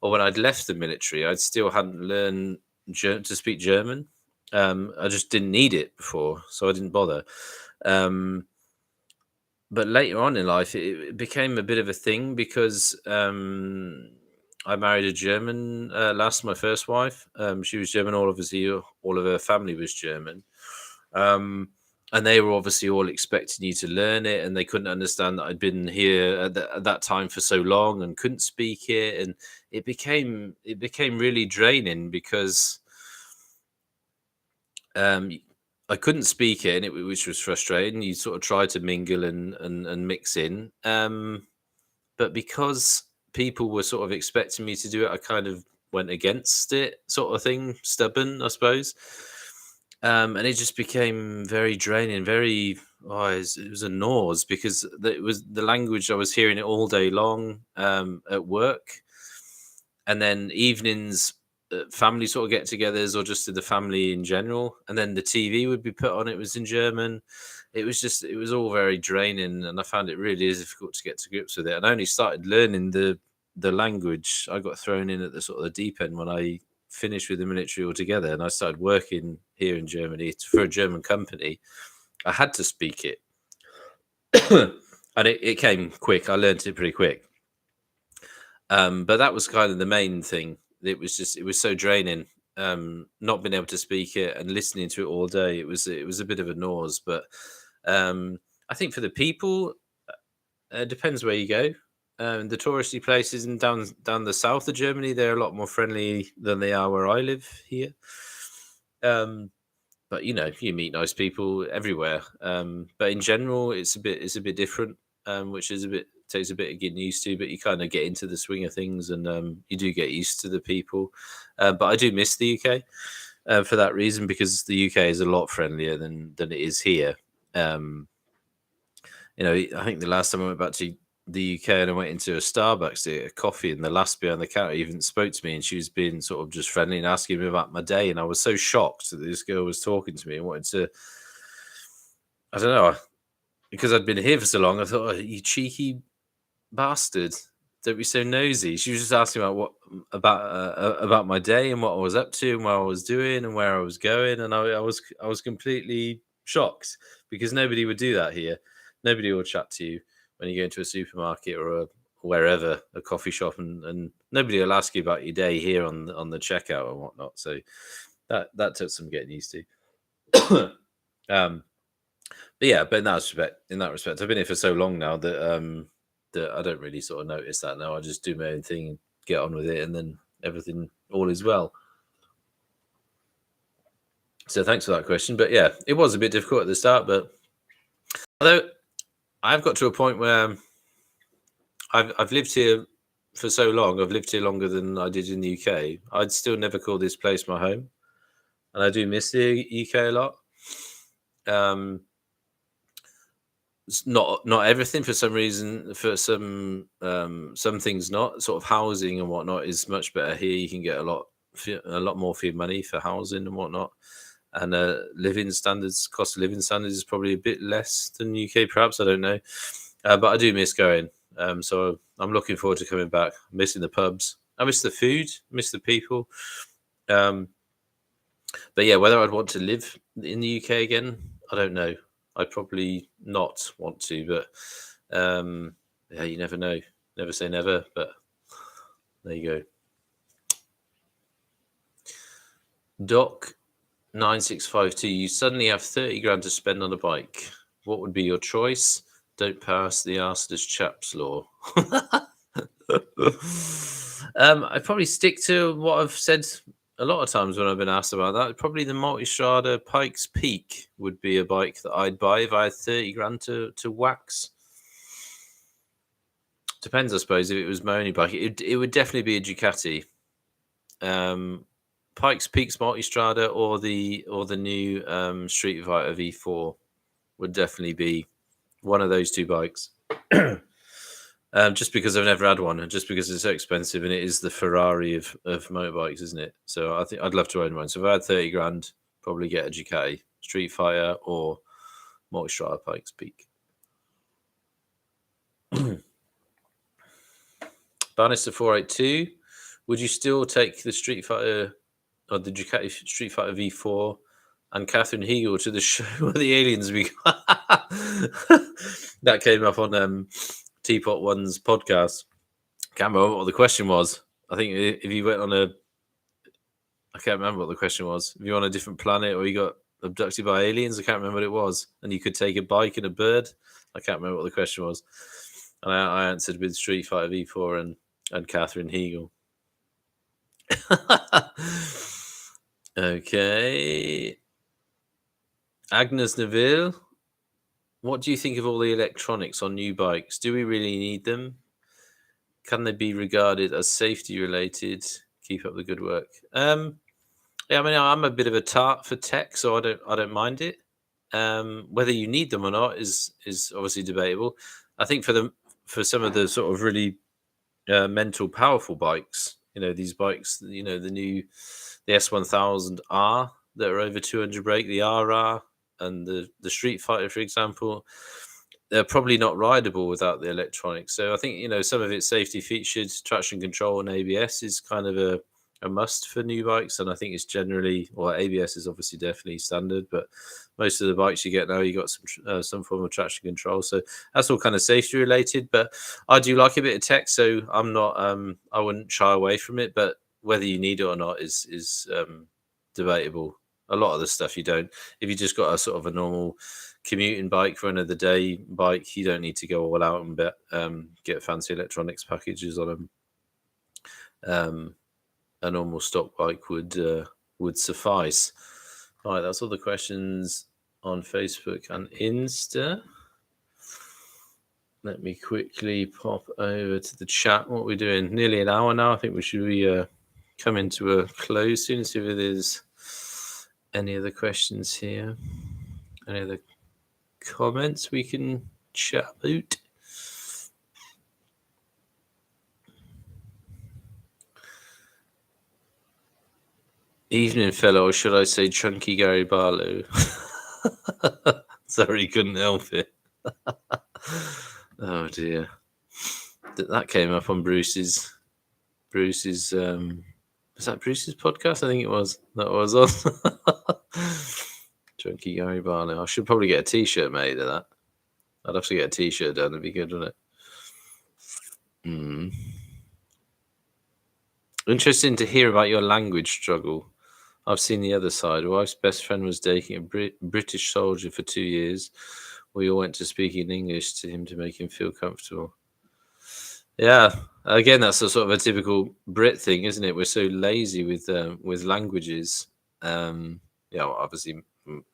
or when I'd left the military, I still hadn't learned to speak German. I just didn't need it before, so I didn't bother. But later on in life, it became a bit of a thing because I married a German lass, my first wife. She was German. All of her family was German. And they were obviously all expecting you to learn it, and they couldn't understand that I'd been here at that time for so long and couldn't speak it, and it became really draining because I couldn't speak it, which was frustrating. You sort of try to mingle and mix in, but because people were sort of expecting me to do it, I kind of went against it, sort of thing, stubborn, I suppose. And it just became very draining, it was a nose because it was the language. I was hearing it all day long at work, and then evenings, family sort of get-togethers or just to the family in general, and then the TV would be put on. It was in German. It was all very draining, and I found it really difficult to get to grips with it. And I only started learning the language. I got thrown in at the sort of the deep end when I finished with the military altogether, and I started working here in Germany for a German company. I had to speak it, and it came quick. I learned it pretty quick. But that was kind of the main thing. It was so draining, not being able to speak it and listening to it all day. It was a bit of a nose, but I think for the people, it depends where you go. The touristy places and down the south of Germany, they're a lot more friendly than they are where I live here. But you meet nice people everywhere. But in general, it's a bit different, which takes a bit of getting used to. But you kind of get into the swing of things, and you do get used to the people. But I do miss the UK for that reason, because the UK is a lot friendlier than it is here. I think the last time I went back to the UK and I went into a Starbucks to get a coffee, and the lass behind the counter even spoke to me, and she was being sort of just friendly and asking me about my day. And I was so shocked that this girl was talking to me and wanted to, I don't know, because I'd been here for so long, I thought, oh, you cheeky bastard, don't be so nosy. She was just asking about my day and what I was up to and what I was doing and where I was going. And I was completely shocked, because nobody would do that here. Nobody will chat to you when you go into a supermarket or wherever, a coffee shop, and nobody will ask you about your day here on the checkout and whatnot. So that took some getting used to. But in that respect, I've been here for so long now that that I don't really sort of notice that now. I just do my own thing and get on with it, and then everything all is well. So thanks for that question. But yeah, it was a bit difficult at the start, but although I've got to a point where I've lived here for so long. I've lived here longer than I did in the UK. I'd still never call this place my home, and I do miss the UK a lot. It's not everything, for some reason. For some things, not sort of housing and whatnot is much better here. You can get a lot more for your money for housing and whatnot, and cost of living standards is probably a bit less than UK, perhaps. I don't know, but I do miss going. So I'm looking forward to coming back. I'm missing the pubs. I miss the food. Miss the people. But yeah, whether I'd want to live in the UK again, I don't know. I'd probably not want to, but yeah, you never know. Never say never, but there you go. Doc 9652, you suddenly have 30 grand to spend on a bike. What would be your choice? Don't pass the arseless chaps law. I'd probably stick to what I've said a lot of times when I've been asked about that. Probably the Multistrada Pikes Peak would be a bike that I'd buy if I had 30 grand to wax. Depends, I suppose, if it was my only bike. It would definitely be a Ducati. Pikes Peak's Multistrada or the new Street Fighter V4 would definitely be one of those two bikes. Just because I've never had one, and just because it's so expensive, and it is the Ferrari of motorbikes, isn't it? So I think I'd love to own one. So if I had 30 grand, probably get a Ducati, Street Fighter, or Multistrada Pikes Peak. Bannister 482, would you still take the Street Fighter or the Ducati Street Fighter V4 and Catherine Hegel to the show where the aliens be? That came up on Teapot One's podcast. Can't remember what the question was. I think if you went on I can't remember what the question was. If you're on a different planet or you got abducted by aliens, I can't remember what it was. And you could take a bike and a bird. I can't remember what the question was. And I answered with Street Fighter V4 and Catherine Hegel. Okay. Agnes Neville, what do you think of all the electronics on new bikes? Do we really need them? Can they be regarded as safety related? Keep up the good work. Yeah, I mean, I'm a bit of a tart for tech, so I don't mind it. Whether you need them or not is obviously debatable. I think for some of the sort of really mental powerful bikes, these bikes, the S1000R that are over 200 brake, the RR and the Street Fighter, for example, they're probably not rideable without the electronics. So I think, some of its safety features, traction control and ABS is kind of a must for new bikes. And I think it's generally, well, ABS is obviously definitely standard, but most of the bikes you get now, you got some form of traction control. So that's all kind of safety related, but I do like a bit of tech. So I'm not, I wouldn't shy away from it, but whether you need it or not is debatable. A lot of the stuff you don't. If you just got a sort of a normal commuting bike, run of the day bike, you don't need to go all out and get fancy electronics packages on them. A normal stock bike would suffice. All right, that's all the questions on Facebook and Insta. Let me quickly pop over to the chat. What we're doing, nearly an hour now. I think we should come into a close soon and see if there's any other questions here. Any other comments we can chat about? Evening, fellow, or should I say chunky Gary Barlow? Sorry, couldn't help it. Oh dear. That came up on Bruce's was that Bruce's podcast? I think it was. That was on. Chunky Gary Barlow. I should probably get a t-shirt made of that. I'd have to get a t-shirt done. It'd be good, wouldn't it? Interesting to hear about your language struggle. I've seen the other side. My wife's best friend was dating a British soldier for 2 years. We all went to speaking English to him to make him feel comfortable. Yeah, again, that's a sort of a typical Brit thing, isn't it? We're so lazy with languages. Obviously,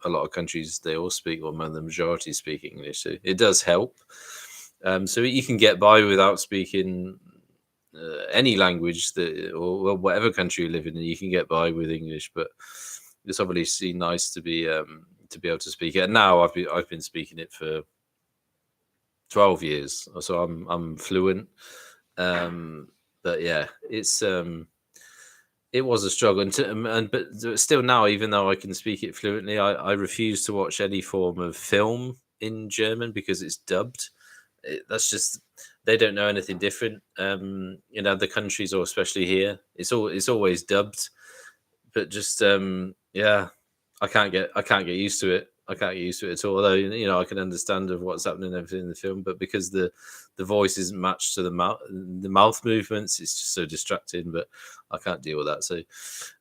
a lot of countries, they all speak, or the majority speak English. So it does help. So you can get by without speaking any language or whatever country you live in, you can get by with English. But it's obviously nice to be able to speak it. And now I've been speaking it for 12 years, so I'm fluent. But yeah, it was a struggle, but still now, even though I can speak it fluently, I refuse to watch any form of film in German because it's dubbed. That's just, they don't know anything different. In other countries, or especially here, it's always dubbed. But just I can't get used to it. get used to it at all. Although, you know, I can understand of what's happening and everything in the film, but because the voice isn't matched to the mouth movements, it's just so distracting. But I can't deal with that. So,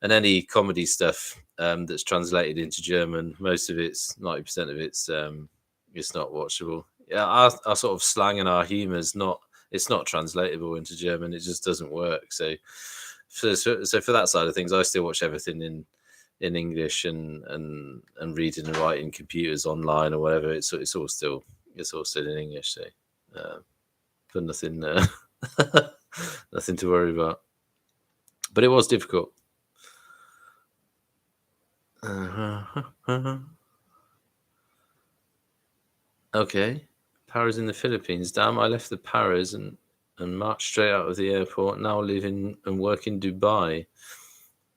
and any comedy stuff that's translated into German, most of it's 90% of it's not watchable. Yeah, our sort of slang and our humour is not. It's not translatable into German. It just doesn't work. So for that side of things, I still watch everything in English and reading and writing computers online or whatever. It's all still in English. So, but nothing nothing to worry about. But it was difficult. Okay. Paras in the Philippines. Damn, I left the Paras and marched straight out of the airport. Now live in and work in Dubai.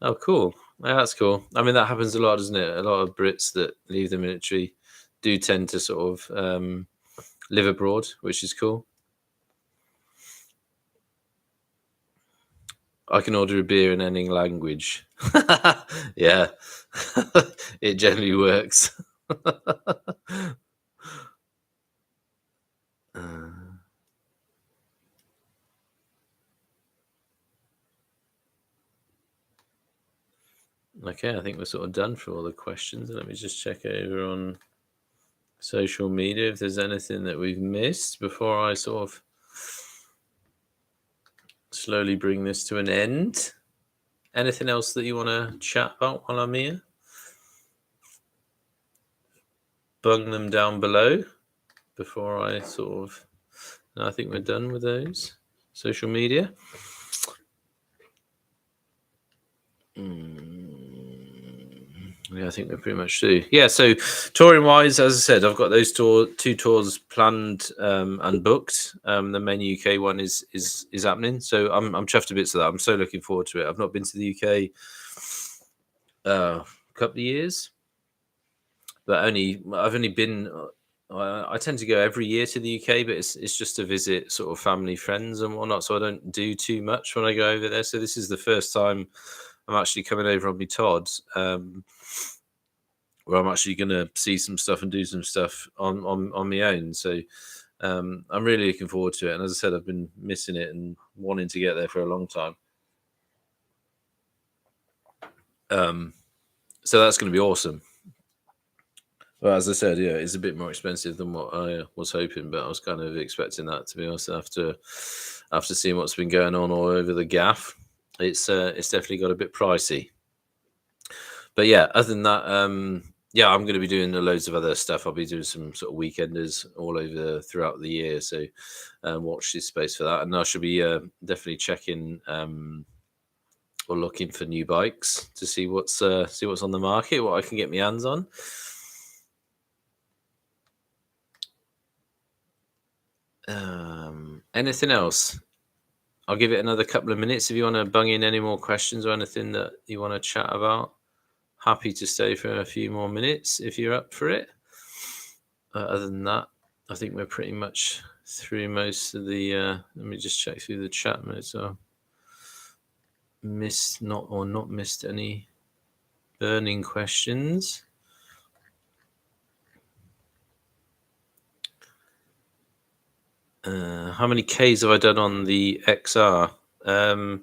Oh, cool. Yeah, that's cool. I mean, that happens a lot, doesn't it? A lot of Brits that leave the military do tend to sort of live abroad, which is cool. I can order a beer in any language. Yeah, it generally works. Okay, I think we're sort of done for all the questions. Let me just check over on social media if there's anything that we've missed before I sort of slowly bring this to an end. Anything else that you want to chat about while I'm here? Bung them down below before I sort of... I think we're done with those. Social media. Yeah, I think we pretty much do. Yeah, so touring wise, as I said, I've got those two tours planned and booked. The main UK one is happening, so I'm chuffed to bits of that. I'm so looking forward to it. I've not been to the UK a couple of years, but I've only been. I tend to go every year to the UK, but it's just to visit sort of family, friends, and whatnot. So I don't do too much when I go over there. So this is the first time I'm actually coming over on my Todd, where I'm actually going to see some stuff and do some stuff on my own. So I'm really looking forward to it. And as I said, I've been missing it and wanting to get there for a long time. So that's going to be awesome. Well, as I said, yeah, it's a bit more expensive than what I was hoping, but I was kind of expecting that, to be honest. After seeing what's been going on all over the gaff, it's definitely got a bit pricey. But yeah, other than that, yeah, I'm going to be doing loads of other stuff. I'll be doing some sort of weekenders all over throughout the year, so watch this space for that. And I should be definitely checking or looking for new bikes to see what's on the market, what I can get my hands on. Anything else? I'll give it another couple of minutes if you want to bung in any more questions or anything that you want to chat about. Happy to stay for a few more minutes if you're up for it. Other than that, I think we're pretty much through most of the... let me just check through the chat minutes. So not missed any burning questions. How many Ks have I done on the XR? I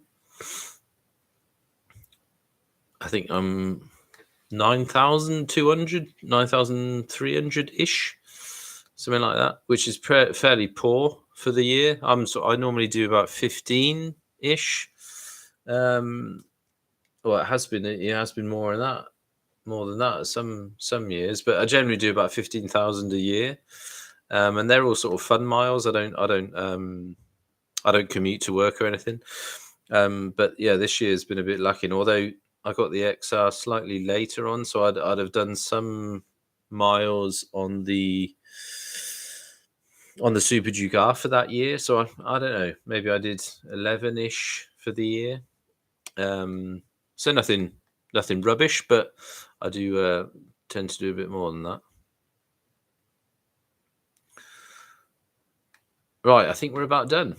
think I'm 9,200, 9,300-ish, something like that, which is fairly poor for the year. I normally do about 15-ish. Well, it has been more than that some years, but I generally do about 15,000 a year. And they're all sort of fun miles. I don't commute to work or anything. But yeah, this year's been a bit lacking. Although I got the XR slightly later on, so I'd have done some miles on the Super Duke R for that year. So I don't know. Maybe I did 11-ish for the year. So nothing rubbish, but I do tend to do a bit more than that. Right, I think we're about done.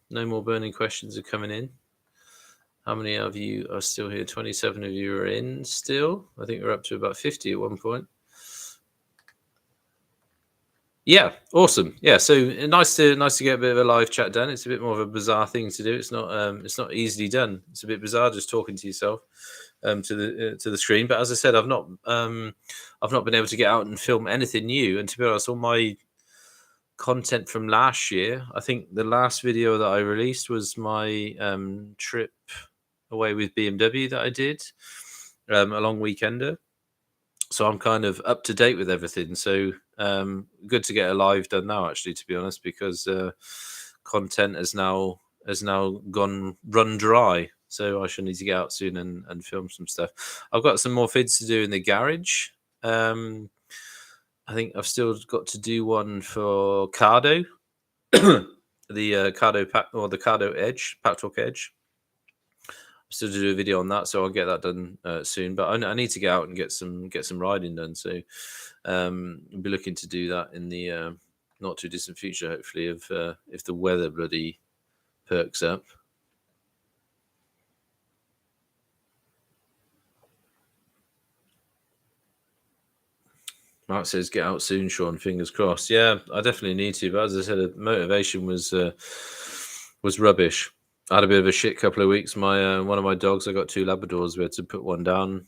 No more burning questions are coming in. How many of you are still here? 27 of you are in still. I think we're up to about 50 at one point. Yeah, awesome. Yeah, so nice to get a bit of a live chat done. It's a bit more of a bizarre thing to do. It's not easily done. It's a bit bizarre just talking to yourself to the screen. But as I said, I've not been able to get out and film anything new. And to be honest, all my content from last year, I think the last video that I released was my trip away with BMW that I did, a long weekender. So I'm kind of up to date with everything. So good to get a live done now, actually, to be honest, because content has now gone run dry. So I should need to get out soon and film some stuff. I've got some more vids to do in the garage. Um, I think I've still got to do one for Cardo, the Cardo pack or the Cardo Edge, Packtalk Edge. Still to do a video on that, so I'll get that done soon. But I need to get out and get some riding done. So I'll be looking to do that in the not too distant future, hopefully, if the weather bloody perks up. Mark says, "Get out soon, Sean. Fingers crossed." Yeah, I definitely need to. But as I said, the motivation was rubbish. I had a bit of a shit couple of weeks. My one of my dogs, I got 2 Labradors. We had to put one down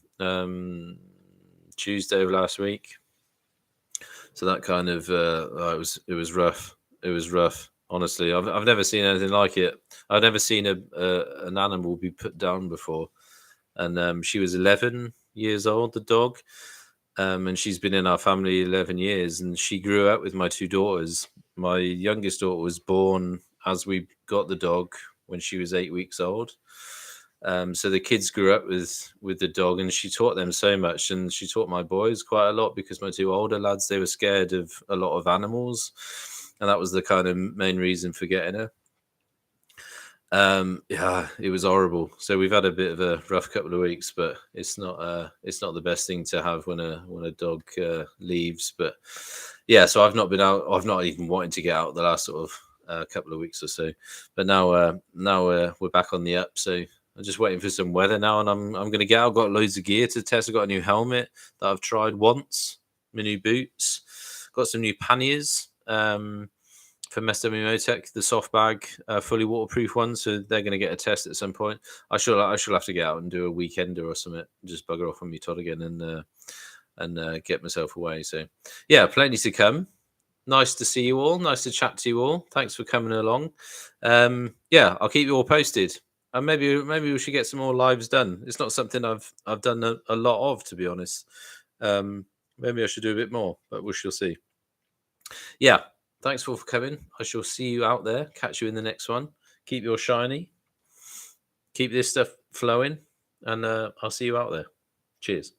Tuesday of last week. So that kind of it was rough. It was rough. Honestly, I've never seen anything like it. I've never seen an animal be put down before. And she was 11 years old, the dog. And she's been in our family 11 years, and she grew up with my 2 daughters. My youngest daughter was born as we got the dog when she was 8 weeks old. So the kids grew up with the dog, and she taught them so much, and she taught my boys quite a lot because my 2 older lads, they were scared of a lot of animals, and that was the kind of main reason for getting her. Yeah, it was horrible. So we've had a bit of a rough couple of weeks, but it's not the best thing to have when a dog leaves. But yeah, so I've not been out. I've not even wanted to get out the last sort of couple of weeks or so. But now we're back on the up. So I'm just waiting for some weather now, and I'm going to get out. I've got loads of gear to test. I've got a new helmet that I've tried once, my new boots, got some new panniers. From SW Motec, the soft bag, fully waterproof ones. So they're going to get a test at some point. I shall have to get out and do a weekender or something. Just bugger off on me Todd again and get myself away. So yeah, plenty to come. Nice to see you all. Nice to chat to you all. Thanks for coming along. Yeah, I'll keep you all posted. And maybe we should get some more lives done. It's not something I've done a lot of, to be honest. Maybe I should do a bit more, but we shall see. Yeah. Thanks for coming. I shall see you out there. Catch you in the next one. Keep your shiny. Keep this stuff flowing. And I'll see you out there. Cheers.